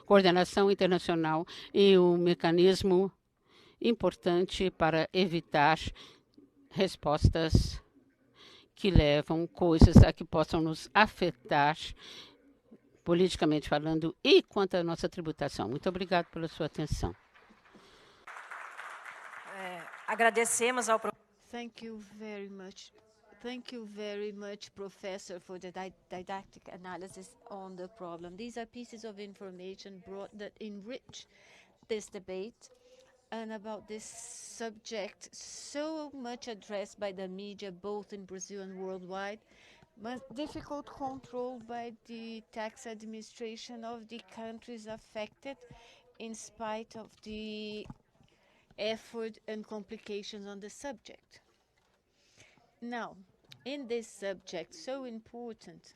coordenação internacional e um mecanismo importante para evitar respostas que levam coisas a que possam nos afetar politicamente falando e quanto à nossa tributação. Muito obrigado pela sua atenção. Agradecemos ao Thank you very much. Thank you very much, Professor, for the didactic analysis on the problem. These are pieces of information that enrich this debate and about this subject so much addressed by the media, both in Brazil and worldwide, but difficult control by the tax administration of the countries affected in spite of the effort and complications on the subject. Now, in this subject so important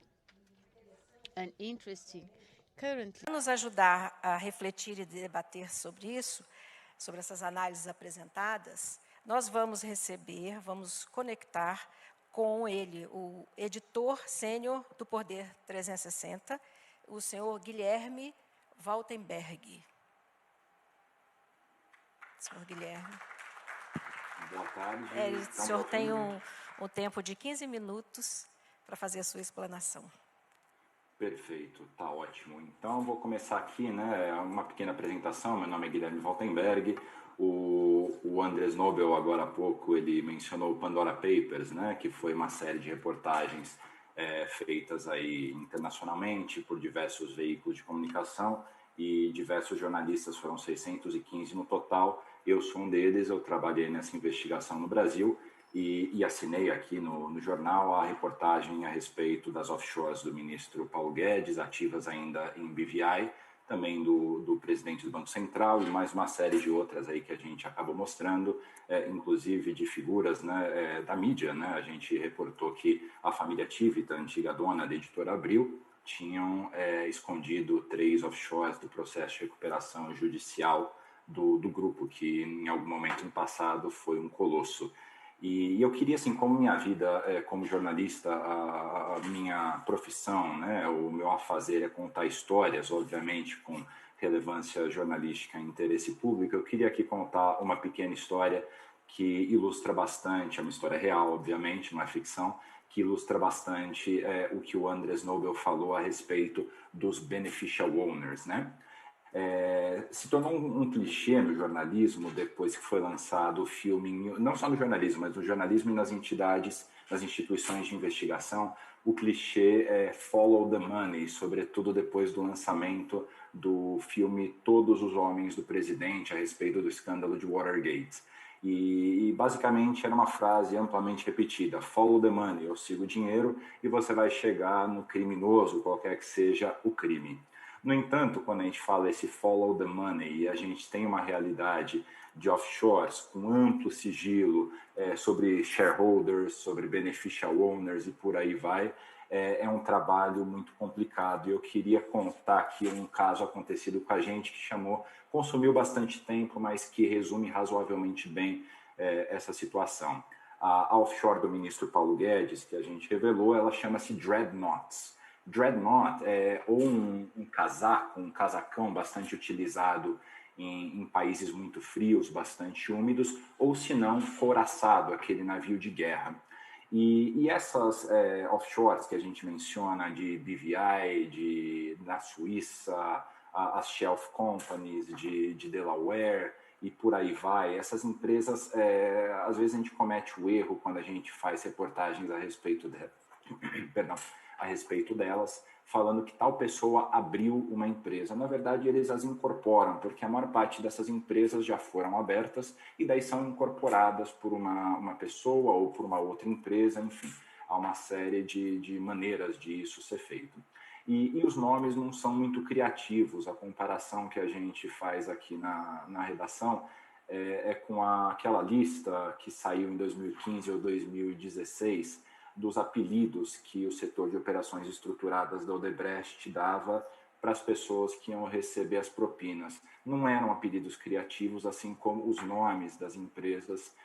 and interesting, currently... Para nos ajudar a refletir e debater sobre isso, sobre essas análises apresentadas, nós vamos conectar com ele, o editor sênior do Poder 360, o senhor Guilherme Waltenberg. Senhor Guilherme. Boa tarde. O senhor tem um tempo de 15 minutos para fazer a sua explanação. Perfeito, tá ótimo. Então, eu vou começar aqui, né, uma pequena apresentação. Meu nome é Guilherme Waltenberg. O Andrés Nobel, agora há pouco, ele mencionou o Pandora Papers, né, que foi uma série de reportagens feitas aí internacionalmente por diversos veículos de comunicação e diversos jornalistas, foram 615 no total. Eu sou um deles, eu trabalhei nessa investigação no Brasil e assinei aqui no jornal a reportagem a respeito das offshores do ministro Paulo Guedes, ativas ainda em BVI, também do presidente do Banco Central e mais uma série de outras aí que a gente acabou mostrando, inclusive de figuras, né, da mídia, né? A gente reportou que a família Tivita, antiga dona da editora Abril, tinham escondido 3 offshores do processo de recuperação judicial do grupo, que em algum momento no passado foi um colosso. E eu queria, assim, como minha vida como jornalista, a minha profissão, né, o meu afazer é contar histórias, obviamente, com relevância jornalística e interesse público, eu queria aqui contar uma pequena história que ilustra bastante, é uma história real, obviamente, não é ficção, que ilustra bastante o que o Andrés Nobel falou a respeito dos beneficial owners, né? Se tornou um clichê no jornalismo depois que foi lançado o filme, não só no jornalismo, mas no jornalismo e nas entidades, nas instituições de investigação, o clichê é follow the money, sobretudo depois do lançamento do filme Todos os Homens do Presidente, a respeito do escândalo de Watergate. E basicamente era uma frase amplamente repetida: follow the money, eu sigo o dinheiro e você vai chegar no criminoso, qualquer que seja o crime. No entanto, quando a gente fala esse follow the money e a gente tem uma realidade de offshores com amplo sigilo sobre shareholders, sobre beneficial owners e por aí vai, é um trabalho muito complicado. E eu queria contar aqui um caso acontecido com a gente que consumiu bastante tempo, mas que resume razoavelmente bem essa situação. A offshore do ministro Paulo Guedes, que a gente revelou, ela chama-se Dreadnoughts. Dreadnought é ou um casaco, um casacão bastante utilizado em países muito frios, bastante úmidos, ou se não, couraçado, aquele navio de guerra. E essas offshores que a gente menciona, de BVI, da Suíça, as Shelf Companies de Delaware e por aí vai, essas empresas, às vezes a gente comete o erro quando a gente faz reportagens a respeito a respeito delas, falando que tal pessoa abriu uma empresa. Na verdade, eles as incorporam, porque a maior parte dessas empresas já foram abertas e daí são incorporadas por uma pessoa ou por uma outra empresa, enfim, há uma série de maneiras de isso ser feito. E os nomes não são muito criativos, a comparação que a gente faz aqui na redação é com aquela lista que saiu em 2015 ou 2016, dos apelidos que o setor de operações estruturadas da Odebrecht dava para as pessoas que iam receber as propinas. Não eram apelidos criativos, assim como os nomes das empresas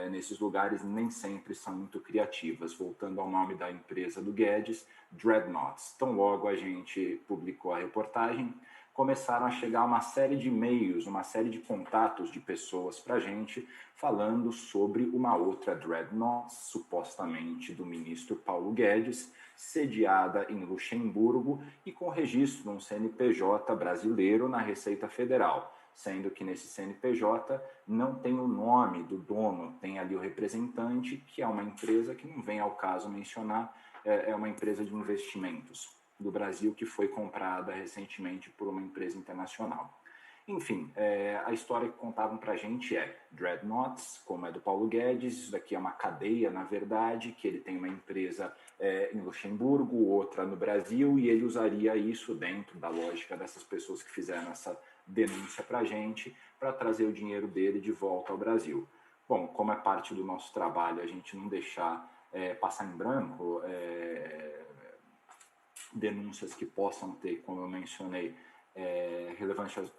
nesses lugares nem sempre são muito criativas. Voltando ao nome da empresa do Guedes, Dreadnoughts. Tão logo a gente publicou a reportagem, começaram a chegar uma série de e-mails, uma série de contatos de pessoas para a gente, falando sobre uma outra Dreadnought, supostamente do ministro Paulo Guedes, sediada em Luxemburgo e com registro num CNPJ brasileiro na Receita Federal, sendo que nesse CNPJ não tem o nome do dono, tem ali o representante, que é uma empresa que não vem ao caso mencionar, é uma empresa de investimentos do Brasil que foi comprada recentemente por uma empresa internacional. Enfim, a história que contavam para a gente é Dreadnoughts, como é do Paulo Guedes, isso daqui é uma cadeia, na verdade, que ele tem uma empresa em Luxemburgo, outra no Brasil, e ele usaria isso dentro da lógica dessas pessoas que fizeram essa denúncia para a gente, para trazer o dinheiro dele de volta ao Brasil. Bom, como é parte do nosso trabalho a gente não deixar passar em branco denúncias que possam ter, como eu mencionei,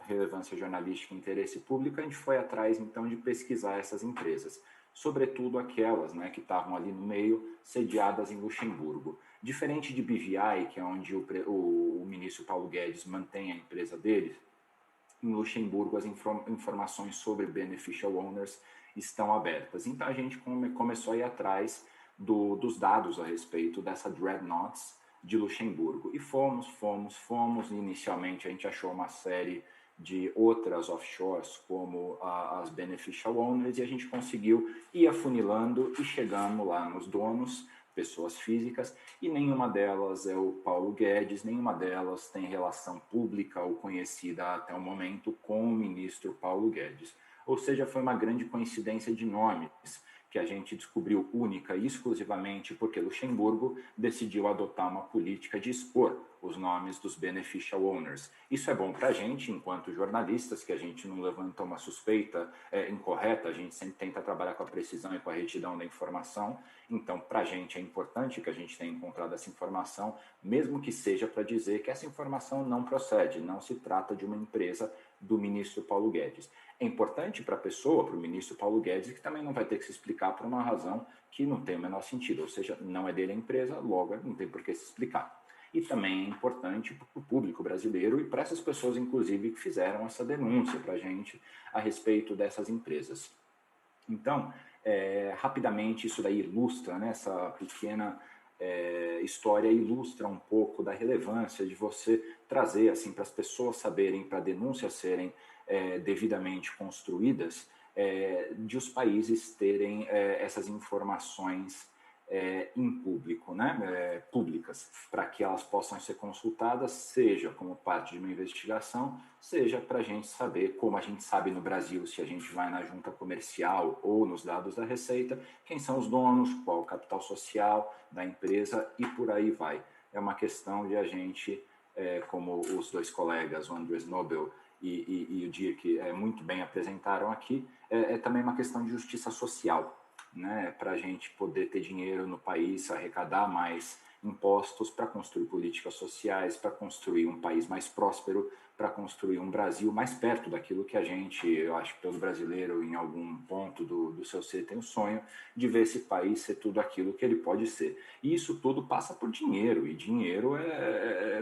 relevância jornalística e interesse público, a gente foi atrás, então, de pesquisar essas empresas, sobretudo aquelas, né, que estavam ali no meio, sediadas em Luxemburgo. Diferente de BVI, que é onde o ministro Paulo Guedes mantém a empresa dele, em Luxemburgo as informações sobre beneficial owners estão abertas. Então, a gente começou a ir atrás dos dados a respeito dessa Dreadnoughts de Luxemburgo. E fomos, e inicialmente a gente achou uma série de outras offshores, como as beneficial owners, e a gente conseguiu ir afunilando e chegando lá nos donos, pessoas físicas, e nenhuma delas é o Paulo Guedes, nenhuma delas tem relação pública ou conhecida até o momento com o ministro Paulo Guedes. Ou seja, foi uma grande coincidência de nomes que a gente descobriu única e exclusivamente porque Luxemburgo decidiu adotar uma política de expor os nomes dos beneficial owners. Isso é bom para a gente, enquanto jornalistas, que a gente não levanta uma suspeita incorreta, a gente sempre tenta trabalhar com a precisão e com a retidão da informação. Então, para a gente é importante que a gente tenha encontrado essa informação, mesmo que seja para dizer que essa informação não procede, não se trata de uma empresa do ministro Paulo Guedes. É importante para a pessoa, para o ministro Paulo Guedes, que também não vai ter que se explicar por uma razão que não tem o menor sentido, ou seja, não é dele a empresa, logo não tem por que se explicar. E também é importante para o público brasileiro e para essas pessoas, inclusive, que fizeram essa denúncia para a gente a respeito dessas empresas. Então, rapidamente, isso daí ilustra, né, essa pequena história ilustra um pouco da relevância de você trazer assim, para as pessoas saberem, para denúncias serem devidamente construídas, de os países terem essas informações em público, né, públicas, para que elas possam ser consultadas, seja como parte de uma investigação, seja para a gente saber, como a gente sabe no Brasil, se a gente vai na junta comercial ou nos dados da Receita, quem são os donos, qual o capital social da empresa e por aí vai. É uma questão de a gente, como os dois colegas, o Andrés Nobel e o Dirk muito bem apresentaram aqui, é também uma questão de justiça social, né, para a gente poder ter dinheiro no país, arrecadar mais impostos para construir políticas sociais, para construir um país mais próspero, para construir um Brasil mais perto daquilo que a gente, eu acho que todo brasileiro em algum ponto do seu ser tem o sonho de ver esse país ser tudo aquilo que ele pode ser. E isso tudo passa por dinheiro, e dinheiro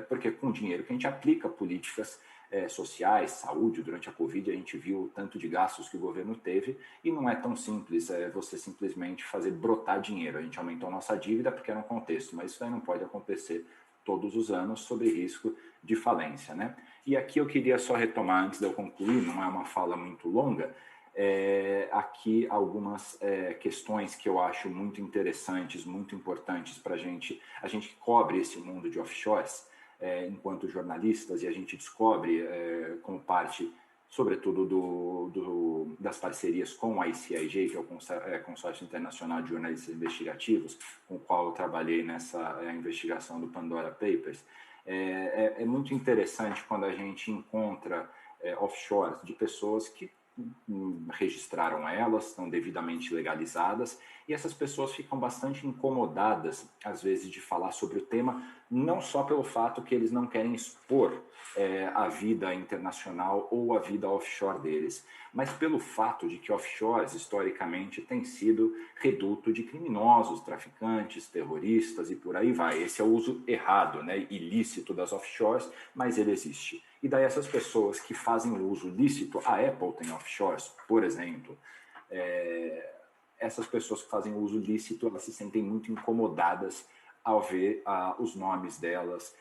porque é com dinheiro que a gente aplica políticas sociais, saúde. Durante a Covid a gente viu o tanto de gastos que o governo teve e não é tão simples você simplesmente fazer brotar dinheiro. A gente aumentou a nossa dívida porque era um contexto, mas isso aí não pode acontecer todos os anos sob risco de falência, né? E aqui eu queria só retomar, antes de eu concluir, não é uma fala muito longa, aqui algumas questões que eu acho muito interessantes, muito importantes para a gente que cobre esse mundo de offshores, enquanto jornalistas, e a gente descobre como parte, sobretudo, das parcerias com o ICIJ, que é o Consórcio Internacional de Jornalistas Investigativos, com o qual eu trabalhei nessa investigação do Pandora Papers. É muito interessante quando a gente encontra offshores de pessoas que registraram elas, estão devidamente legalizadas, e essas pessoas ficam bastante incomodadas, às vezes, de falar sobre o tema, não só pelo fato que eles não querem expor a vida internacional ou a vida offshore deles, mas pelo fato de que offshores, historicamente, têm sido reduto de criminosos, traficantes, terroristas e por aí vai. Esse é o uso errado, né, ilícito das offshores, mas ele existe. E daí essas pessoas que fazem o uso lícito, a Apple tem offshores, por exemplo, essas pessoas que fazem o uso lícito, elas se sentem muito incomodadas ao ver os nomes delas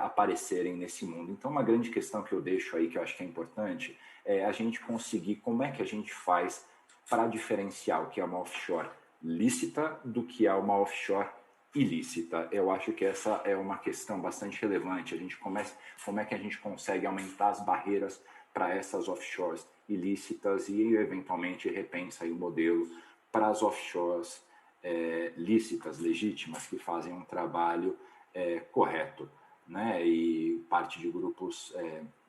aparecerem nesse mundo. Então, uma grande questão que eu deixo aí, que eu acho que é importante, é a gente conseguir, como é que a gente faz para diferenciar o que é uma offshore lícita do que é uma offshore ilícita. Eu acho que essa é uma questão bastante relevante. Como é que a gente consegue aumentar as barreiras para essas offshores ilícitas e, eventualmente, repensa aí o modelo para as offshores lícitas, legítimas, que fazem um trabalho correto, né? E parte de grupos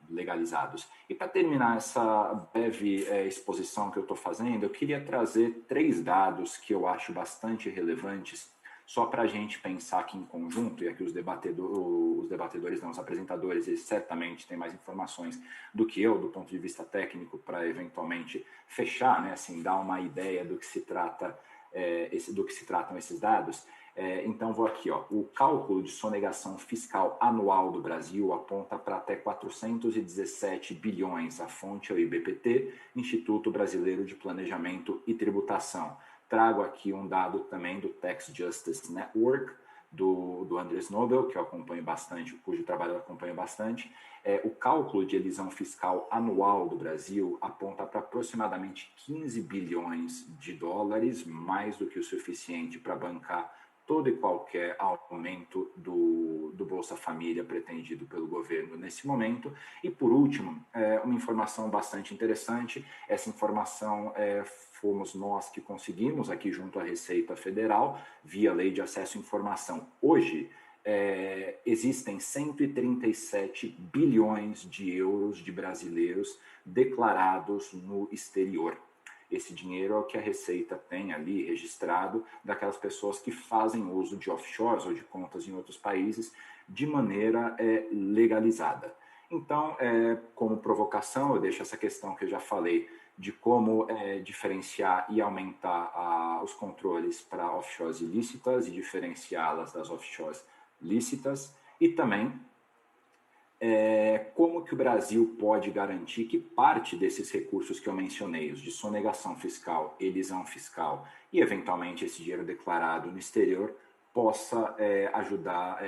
legalizados. E para terminar essa breve exposição que eu estou fazendo, eu queria trazer 3 dados que eu acho bastante relevantes, só para a gente pensar aqui em conjunto, e aqui os debatedores, não, os apresentadores, eles certamente têm mais informações do que eu, do ponto de vista técnico, para eventualmente fechar, né, assim, dar uma ideia do que se trata, do que se tratam esses dados. Então, vou aqui, ó, o cálculo de sonegação fiscal anual do Brasil aponta para até 417 bilhões, a fonte é o IBPT, Instituto Brasileiro de Planejamento e Tributação. Trago aqui um dado também do Tax Justice Network, do Andrés Nobel, que eu acompanho bastante, cujo trabalho eu acompanho bastante, o cálculo de elisão fiscal anual do Brasil aponta para aproximadamente 15 bilhões de dólares, mais do que o suficiente para bancar todo e qualquer aumento do Bolsa Família pretendido pelo governo nesse momento. E, por último, uma informação bastante interessante, essa informação fomos nós que conseguimos aqui junto à Receita Federal, via Lei de Acesso à Informação. Hoje, existem 137 bilhões de euros de brasileiros declarados no exterior. Esse dinheiro é o que a Receita tem ali registrado daquelas pessoas que fazem uso de offshores ou de contas em outros países de maneira legalizada. Então, como provocação, eu deixo essa questão que eu já falei de como diferenciar e aumentar os controles para offshores ilícitas e diferenciá-las das offshores lícitas, e também como que o Brasil pode garantir que parte desses recursos que eu mencionei, os de sonegação fiscal, elisão fiscal e, eventualmente, esse dinheiro declarado no exterior, possa ajudar,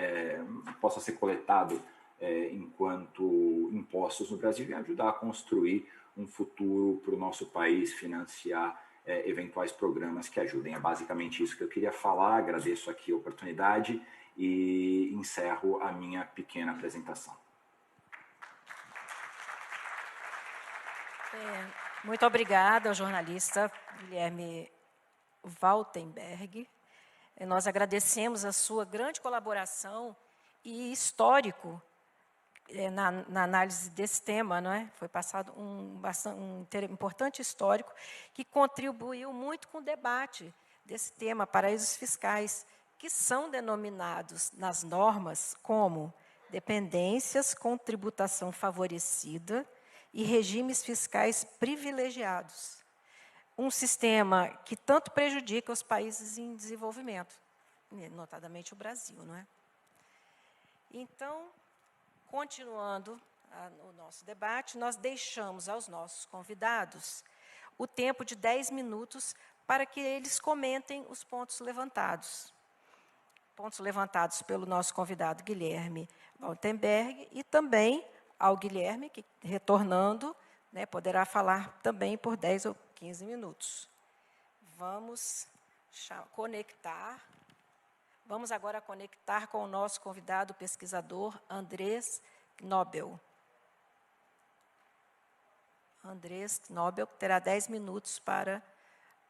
possa ser coletado enquanto impostos no Brasil e ajudar a construir um futuro para o nosso país, financiar eventuais programas que ajudem. É basicamente isso que eu queria falar, agradeço aqui a oportunidade e encerro a minha pequena apresentação. Muito obrigada ao jornalista Guilherme Waltenberg. Nós agradecemos a sua grande colaboração e histórico na análise desse tema, não é? Foi passado um importante histórico que contribuiu muito com o debate desse tema, paraísos fiscais, que são denominados nas normas como dependências com tributação favorecida e regimes fiscais privilegiados. Um sistema que tanto prejudica os países em desenvolvimento, notadamente o Brasil, não é? Então, continuando o nosso debate, nós deixamos aos nossos convidados o tempo de 10 minutos para que eles comentem os pontos levantados. Pontos levantados pelo nosso convidado Guilherme Waltenberg e também ao Guilherme, que, retornando, né, poderá falar também por 10 ou 15 minutos. Vamos conectar. Vamos agora conectar com o nosso convidado pesquisador, Andrés Nobel. Andrés Nobel terá 10 minutos para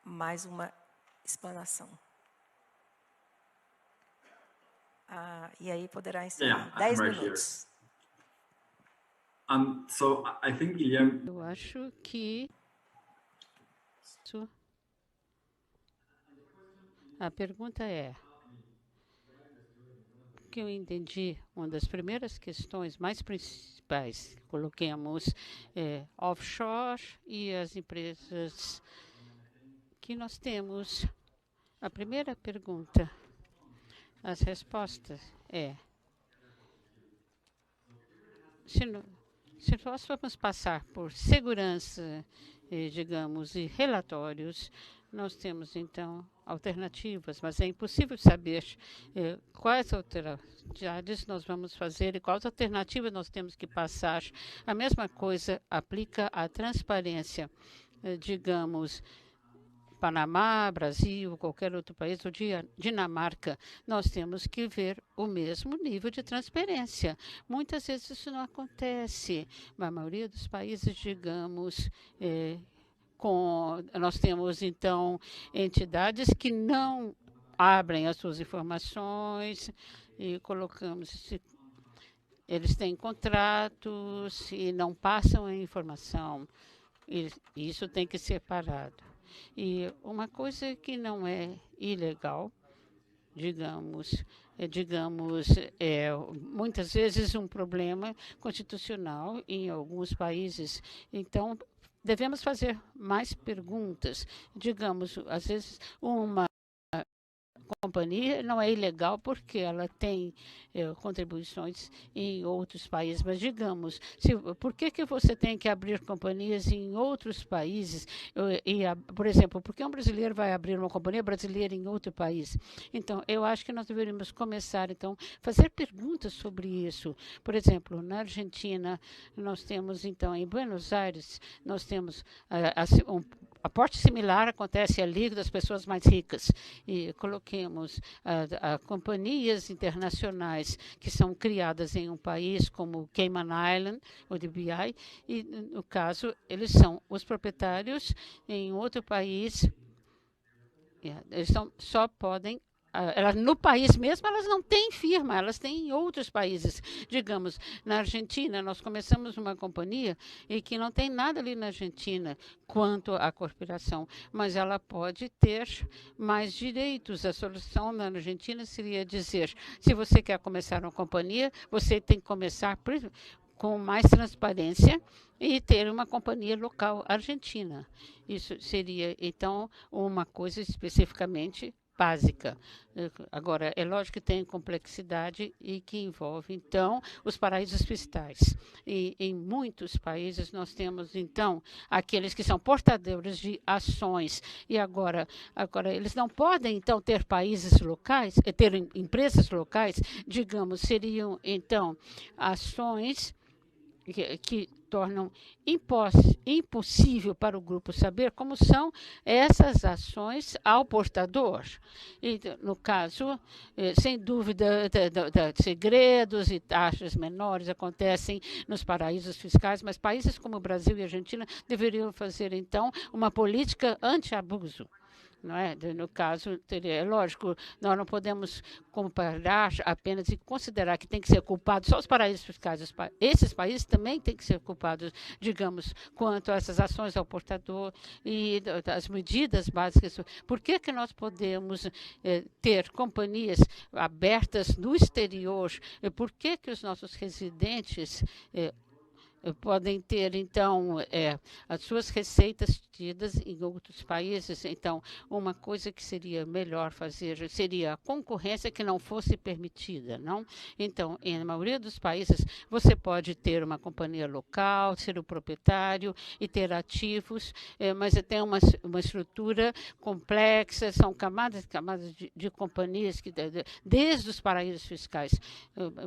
mais uma explanação. E aí poderá encerrar. 10 minutos. So I think Guilherme. Eu acho que a pergunta é que eu entendi, uma das primeiras questões mais principais, coloquemos offshore e as empresas que nós temos. A primeira pergunta, as respostas se nós formos passar por segurança, digamos, e relatórios, nós temos, então, alternativas, mas é impossível saber quais alternativas nós vamos fazer e quais alternativas nós temos que passar. A mesma coisa aplica à transparência, digamos, Panamá, Brasil, qualquer outro país, ou Dinamarca, nós temos que ver o mesmo nível de transparência. Muitas vezes isso não acontece. Na maioria dos países, digamos, nós temos, então, entidades que não abrem as suas informações e colocamos... Eles têm contratos e não passam a informação. E isso tem que ser parado. E uma coisa que não é ilegal, muitas vezes um problema constitucional em alguns países. Então, devemos fazer mais perguntas. Digamos, às vezes, uma companhia não é ilegal porque ela tem contribuições em outros países, mas digamos, por que você tem que abrir companhias em outros países? Por exemplo, por que um brasileiro vai abrir uma companhia brasileira em outro país? Então, eu acho que nós deveríamos começar, então, fazer perguntas sobre isso. Por exemplo, na Argentina, nós temos, então, em Buenos Aires, nós temos aporte similar acontece ali das pessoas mais ricas. E coloquemos companhias internacionais que são criadas em um país como Cayman Island, ou DBI, e, no caso, eles são os proprietários em outro país. Eles só podem elas, no país mesmo, elas não têm firma, elas têm em outros países. Digamos, na Argentina, nós começamos uma companhia e que não tem nada ali na Argentina quanto à corporação, mas ela pode ter mais direitos. A solução na Argentina seria dizer, se você quer começar uma companhia, você tem que começar com mais transparência e ter uma companhia local argentina. Isso seria, então, uma coisa especificamente básica. Agora, é lógico que tem complexidade e que envolve, então, os paraísos fiscais. E em muitos países nós temos, então, aqueles que são portadores de ações. E agora eles não podem, então, ter países locais, ter empresas locais, digamos, seriam, então, ações que tornam impossível para o grupo saber como são essas ações ao portador. E, no caso, sem dúvida, segredos e taxas menores acontecem nos paraísos fiscais, mas países como o Brasil e a Argentina deveriam fazer, então, uma política anti-abuso. Não é? No caso, é lógico, nós não podemos comparar apenas e considerar que tem que ser culpado só os paraísos fiscais. Esses países também têm que ser culpados, digamos, quanto a essas ações ao portador e as medidas básicas. Por que nós podemos ter companhias abertas no exterior? Por que os nossos residentes podem ter, então, as suas receitas tidas em outros países? Então, uma coisa que seria melhor fazer seria a concorrência que não fosse permitida, não? Então, na maioria dos países, você pode ter uma companhia local, ser o proprietário e ter ativos, mas tem uma estrutura complexa, são camadas e camadas de companhias, desde os paraísos fiscais,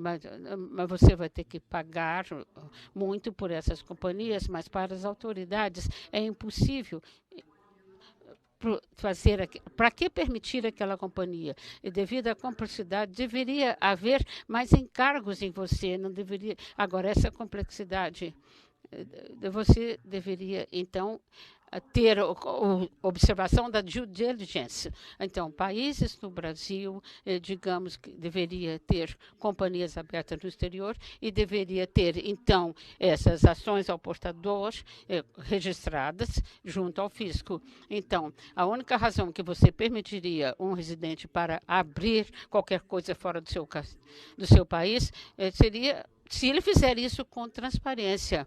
mas você vai ter que pagar muito por essas companhias, mas para as autoridades é impossível fazer. Para que permitir aquela companhia? E devido à complexidade, deveria haver mais encargos em você, não deveria. Agora, essa complexidade, você deveria, então, ter observação da due diligence. Então, países no Brasil, digamos que deveria ter companhias abertas no exterior e deveria ter, então, essas ações ao portador registradas junto ao fisco. Então, a única razão que você permitiria um residente para abrir qualquer coisa fora do seu país seria se ele fizer isso com transparência.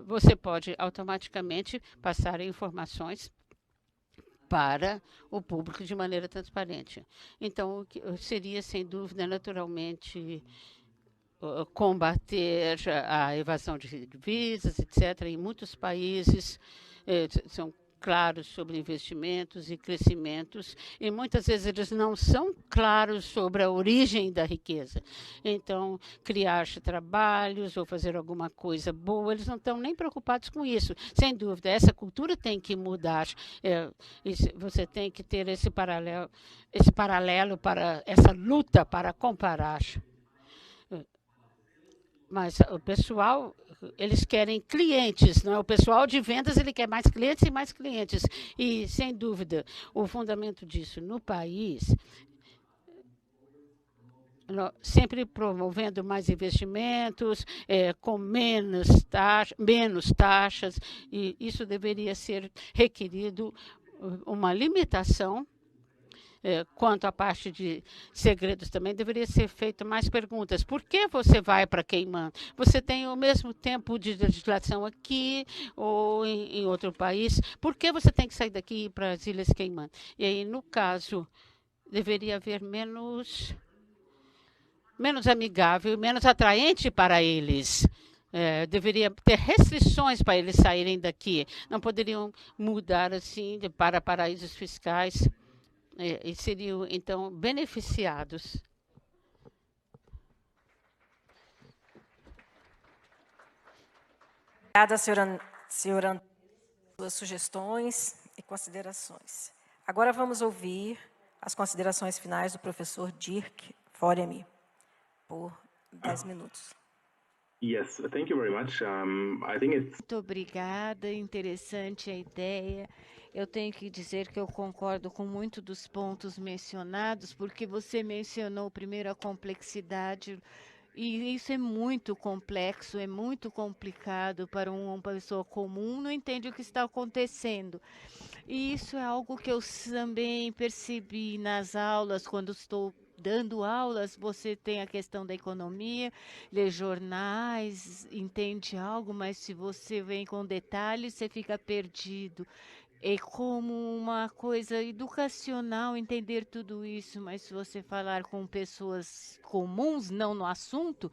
Você pode automaticamente passar informações para o público de maneira transparente. Então, seria, sem dúvida, naturalmente, combater a evasão de divisas, etc. Em muitos países são claros sobre investimentos e crescimentos, e muitas vezes eles não são claros sobre a origem da riqueza. Então, criar trabalhos ou fazer alguma coisa boa, eles não estão nem preocupados com isso. Sem dúvida, essa cultura tem que mudar. Você tem que ter esse paralelo para essa luta para comparar. Mas o pessoal, eles querem clientes, não é? O pessoal de vendas, ele quer mais clientes e mais clientes. E, sem dúvida, o fundamento disso no país, sempre promovendo mais investimentos, com menos taxas, e isso deveria ser requerido uma limitação. Quanto à parte de segredos também, deveria ser feito mais perguntas. Por que você vai para Cayman? Você tem o mesmo tempo de legislação aqui ou em outro país? Por que você tem que sair daqui para as Ilhas Cayman? E aí, no caso deveria haver menos amigável, menos atraente para eles. Deveria ter restrições para eles saírem daqui. Não poderiam mudar assim para paraísos fiscais e seriam então beneficiados. Obrigada, senhora, pelas suas sugestões e considerações. Agora vamos ouvir as considerações finais do professor Dirk Foremi, por 10 minutos. Yes, thank you very much. I think it's Muito obrigada, interessante a ideia. Eu tenho que dizer que eu concordo com muito dos pontos mencionados, porque você mencionou primeiro a complexidade, e isso é muito complexo, é muito complicado para uma pessoa comum, não entende o que está acontecendo. E isso é algo que eu também percebi nas aulas, quando estou dando aulas, você tem a questão da economia, lê jornais, entende algo, mas se você vem com detalhes, você fica perdido. É como uma coisa educacional entender tudo isso, mas se você falar com pessoas comuns, não no assunto,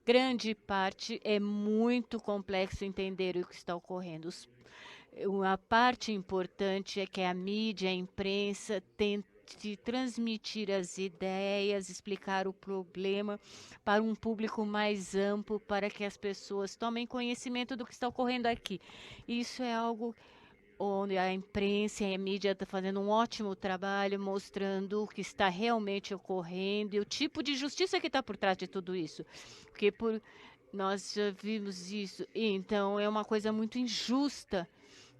grande parte é muito complexo entender o que está ocorrendo. Uma parte importante é que a mídia, a imprensa, tente transmitir as ideias, explicar o problema para um público mais amplo, para que as pessoas tomem conhecimento do que está ocorrendo aqui. Isso é algo onde a imprensa e a mídia estão fazendo um ótimo trabalho, mostrando o que está realmente ocorrendo e o tipo de justiça que está por trás de tudo isso. Porque nós já vimos isso. Então, é uma coisa muito injusta,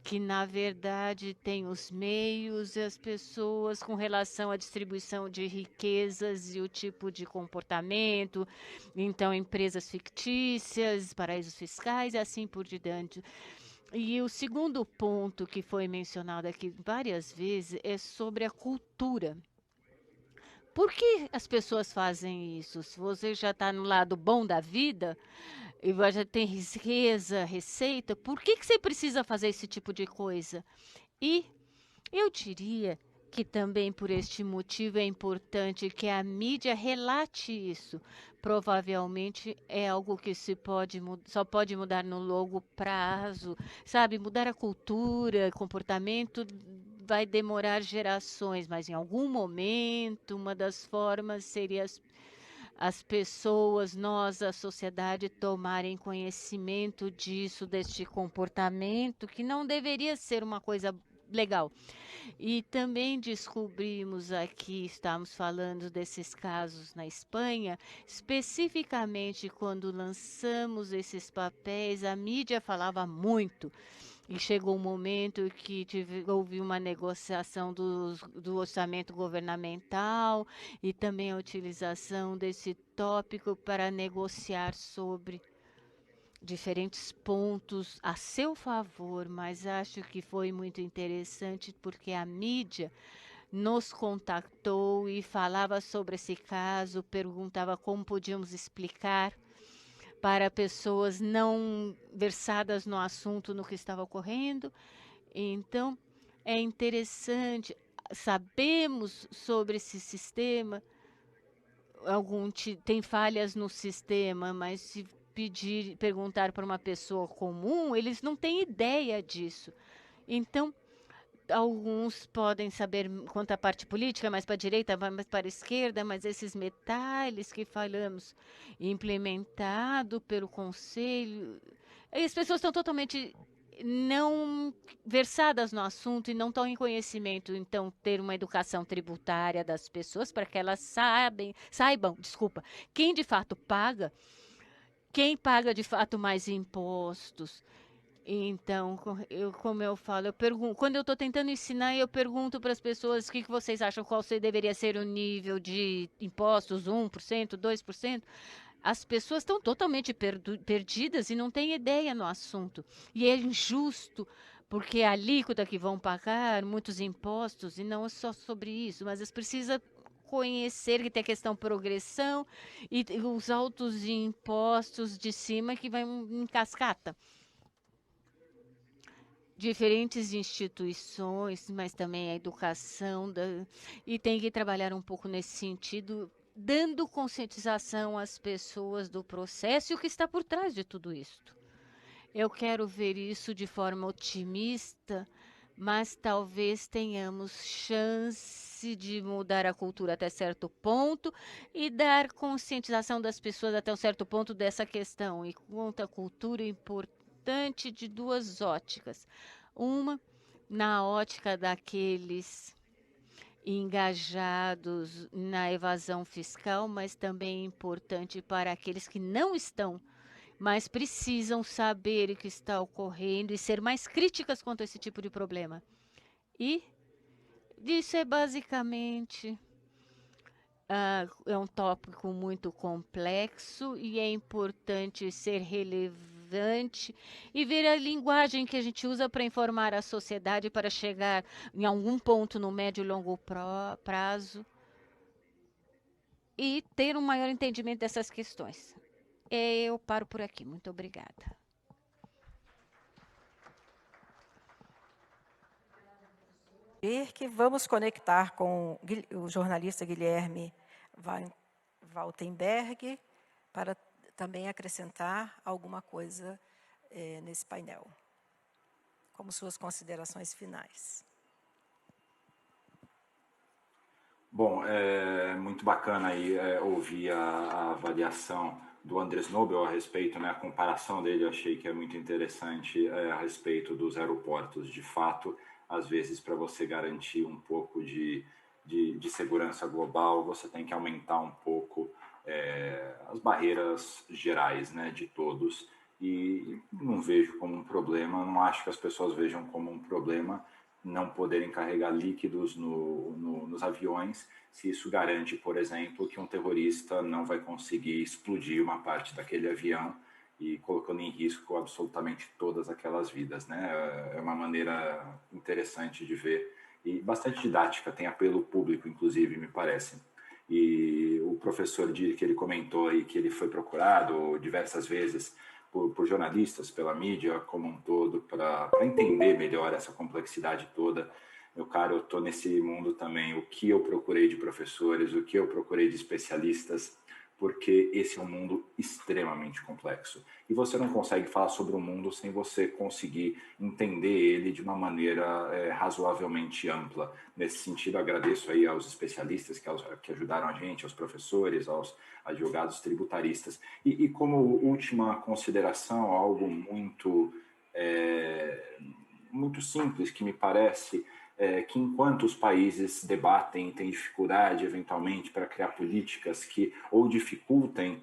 que na verdade tem os meios e as pessoas com relação à distribuição de riquezas e o tipo de comportamento, então empresas fictícias, paraísos fiscais e assim por diante. E o segundo ponto que foi mencionado aqui várias vezes é sobre a cultura. Por que as pessoas fazem isso? Se você já está no lado bom da vida, e já tem riqueza, receita, por que você precisa fazer esse tipo de coisa? E eu diria que também por este motivo é importante que a mídia relate isso. Provavelmente é algo que só pode mudar no longo prazo, sabe? Mudar a cultura, comportamento vai demorar gerações, mas em algum momento uma das formas seria as pessoas, nós, a sociedade, tomarem conhecimento disso, deste comportamento, que não deveria ser uma coisa legal. E também descobrimos aqui, estamos falando desses casos na Espanha, especificamente quando lançamos esses papéis, a mídia falava muito. E chegou um momento que houve uma negociação do orçamento governamental e também a utilização desse tópico para negociar sobre diferentes pontos a seu favor, mas acho que foi muito interessante porque a mídia nos contactou e falava sobre esse caso, perguntava como podíamos explicar para pessoas não versadas no assunto, no que estava ocorrendo. Então, é interessante, sabemos sobre esse sistema, tem falhas no sistema, mas se perguntar para uma pessoa comum, eles não têm ideia disso. Então, alguns podem saber quanto à parte política, mais para a direita, mais para a esquerda, mas esses detalhes que falamos, implementado pelo Conselho, as pessoas estão totalmente não versadas no assunto e não estão em conhecimento. Então, ter uma educação tributária das pessoas para que elas saibam, quem de fato paga, quem paga de fato mais impostos. Então, como eu falo, quando eu estou tentando ensinar, eu pergunto para as pessoas o que vocês acham, qual deveria ser o nível de impostos, 1%, 2%. As pessoas estão totalmente perdidas e não têm ideia no assunto. E é injusto, porque a alíquota que vão pagar, muitos impostos, e não é só sobre isso, mas eles precisam conhecer que tem a questão progressão e os altos impostos de cima que vão em cascata. diferentes instituições, mas também a educação, e tem que trabalhar um pouco nesse sentido, dando conscientização às pessoas do processo e o que está por trás de tudo isto. Eu quero ver isso de forma otimista, mas talvez tenhamos chance de mudar a cultura até certo ponto e dar conscientização das pessoas até um certo ponto dessa questão. E quanto à cultura é importante de duas óticas. Uma, na ótica daqueles engajados na evasão fiscal, mas também importante para aqueles que não estão, mas precisam saber o que está ocorrendo e ser mais críticas quanto a esse tipo de problema. E isso é basicamente é um tópico muito complexo e é importante ser relevante e ver a linguagem que a gente usa para informar a sociedade para chegar em algum ponto no médio e longo prazo e ter um maior entendimento dessas questões. Eu paro por aqui. Muito obrigada. Que vamos conectar com o jornalista Guilherme Waltenberg para também acrescentar alguma coisa nesse painel, como suas considerações finais. Bom, é muito bacana aí ouvir a avaliação do Andrés Nobel a respeito, né, a comparação dele, eu achei que é muito interessante a respeito dos aeroportos. De fato, às vezes, para você garantir um pouco de segurança global, você tem que aumentar um pouco as barreiras gerais, né, de todos. E não vejo como um problema, não acho que as pessoas vejam como um problema não poderem carregar líquidos nos aviões, se isso garante, por exemplo, que um terrorista não vai conseguir explodir uma parte daquele avião e colocando em risco absolutamente todas aquelas vidas, né? É uma maneira interessante de ver e bastante didática, tem apelo público, inclusive, me parece. E o professor Dirk, ele comentou aí que ele foi procurado diversas vezes por jornalistas, pela mídia como um todo, para entender melhor essa complexidade toda. Meu caro, eu estou nesse mundo também, o que eu procurei de professores, o que eu procurei de especialistas, porque esse é um mundo extremamente complexo. E você não consegue falar sobre o mundo sem você conseguir entender ele de uma maneira razoavelmente ampla. Nesse sentido, agradeço aí aos especialistas que ajudaram a gente, aos professores, aos advogados tributaristas. E como última consideração, algo muito simples que me parece que enquanto os países debatem, têm dificuldade eventualmente para criar políticas que ou dificultem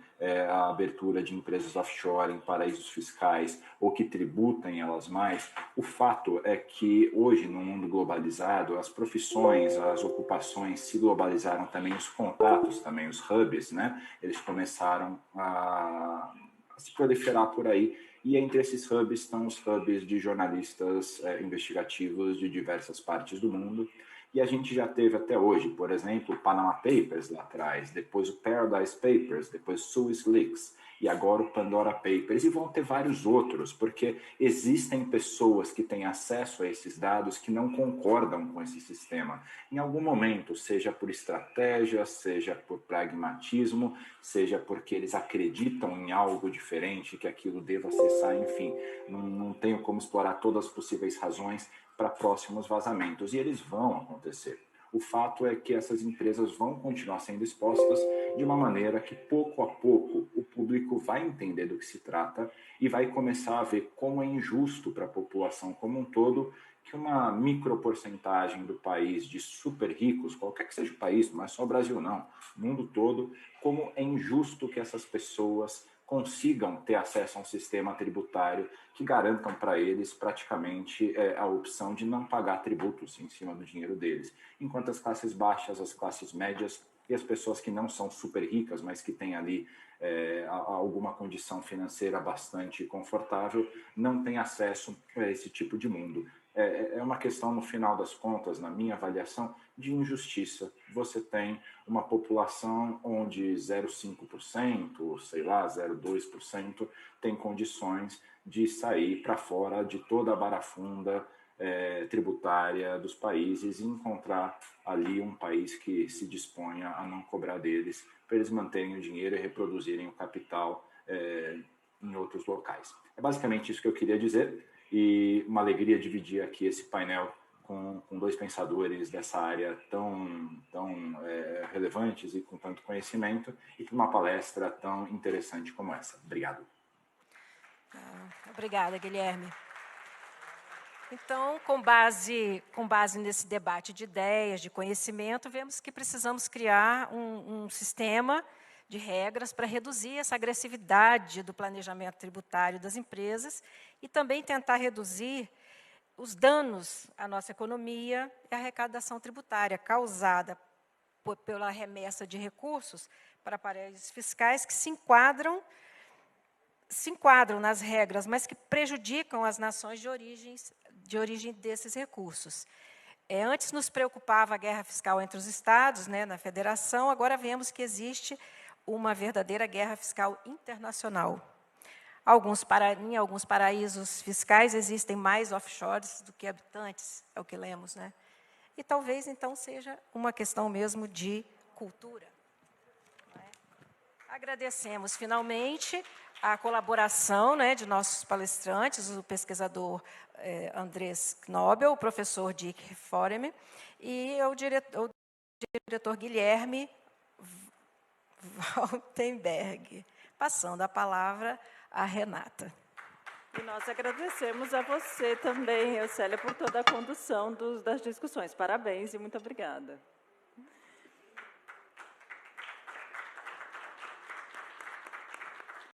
a abertura de empresas offshore em paraísos fiscais ou que tributem elas mais, o fato é que hoje no mundo globalizado as profissões, as ocupações se globalizaram também, os contatos também, os hubs, né? Eles começaram a se proliferar por aí. E entre esses hubs estão os hubs de jornalistas investigativos de diversas partes do mundo. E a gente já teve até hoje, por exemplo, o Panama Papers lá atrás, depois o Paradise Papers, depois o Swiss Leaks e agora o Pandora Papers. E vão ter vários outros, porque existem pessoas que têm acesso a esses dados que não concordam com esse sistema. Em algum momento, seja por estratégia, seja por pragmatismo, seja porque eles acreditam em algo diferente, que aquilo deva cessar, enfim, não tenho como explorar todas as possíveis razões para próximos vazamentos, e eles vão acontecer. O fato é que essas empresas vão continuar sendo expostas de uma maneira que, pouco a pouco, o público vai entender do que se trata e vai começar a ver como é injusto para a população como um todo que uma microporcentagem do país de super ricos, qualquer que seja o país, não é só o Brasil não, o mundo todo, como é injusto que essas pessoas consigam ter acesso a um sistema tributário que garantam para eles praticamente a opção de não pagar tributos em cima do dinheiro deles, enquanto as classes baixas, as classes médias e as pessoas que não são super ricas, mas que têm ali alguma condição financeira bastante confortável, não têm acesso a esse tipo de mundo. é uma questão, no final das contas, na minha avaliação, de injustiça. Você tem uma população onde 0,5%, sei lá, 0,2% tem condições de sair para fora de toda a barafunda tributária dos países e encontrar ali um país que se disponha a não cobrar deles, para eles manterem o dinheiro e reproduzirem o capital em outros locais. É basicamente isso que eu queria dizer, e uma alegria dividir aqui esse painel com dois pensadores dessa área tão relevantes e com tanto conhecimento, e com uma palestra tão interessante como essa. Obrigado. Obrigada, Guilherme. Então, com base nesse debate de ideias, de conhecimento, vemos que precisamos criar um sistema de regras para reduzir essa agressividade do planejamento tributário das empresas e também tentar reduzir os danos à nossa economia e à arrecadação tributária causada pela remessa de recursos para paraísos fiscais que se enquadram nas regras, mas que prejudicam as nações de origem desses recursos. Antes nos preocupava a guerra fiscal entre os Estados, na federação, agora vemos que existe uma verdadeira guerra fiscal internacional. Em alguns paraísos fiscais existem mais offshores do que habitantes, é o que lemos. E talvez, então, seja uma questão mesmo de cultura. Agradecemos, finalmente, a colaboração de nossos palestrantes, o pesquisador Andrés Knobel, o professor Dick Foreme e o diretor Guilherme Waltenberg. Passando a palavra à Renata. E nós agradecemos a você também, Eucélia, por toda a condução das discussões. Parabéns e muito obrigada.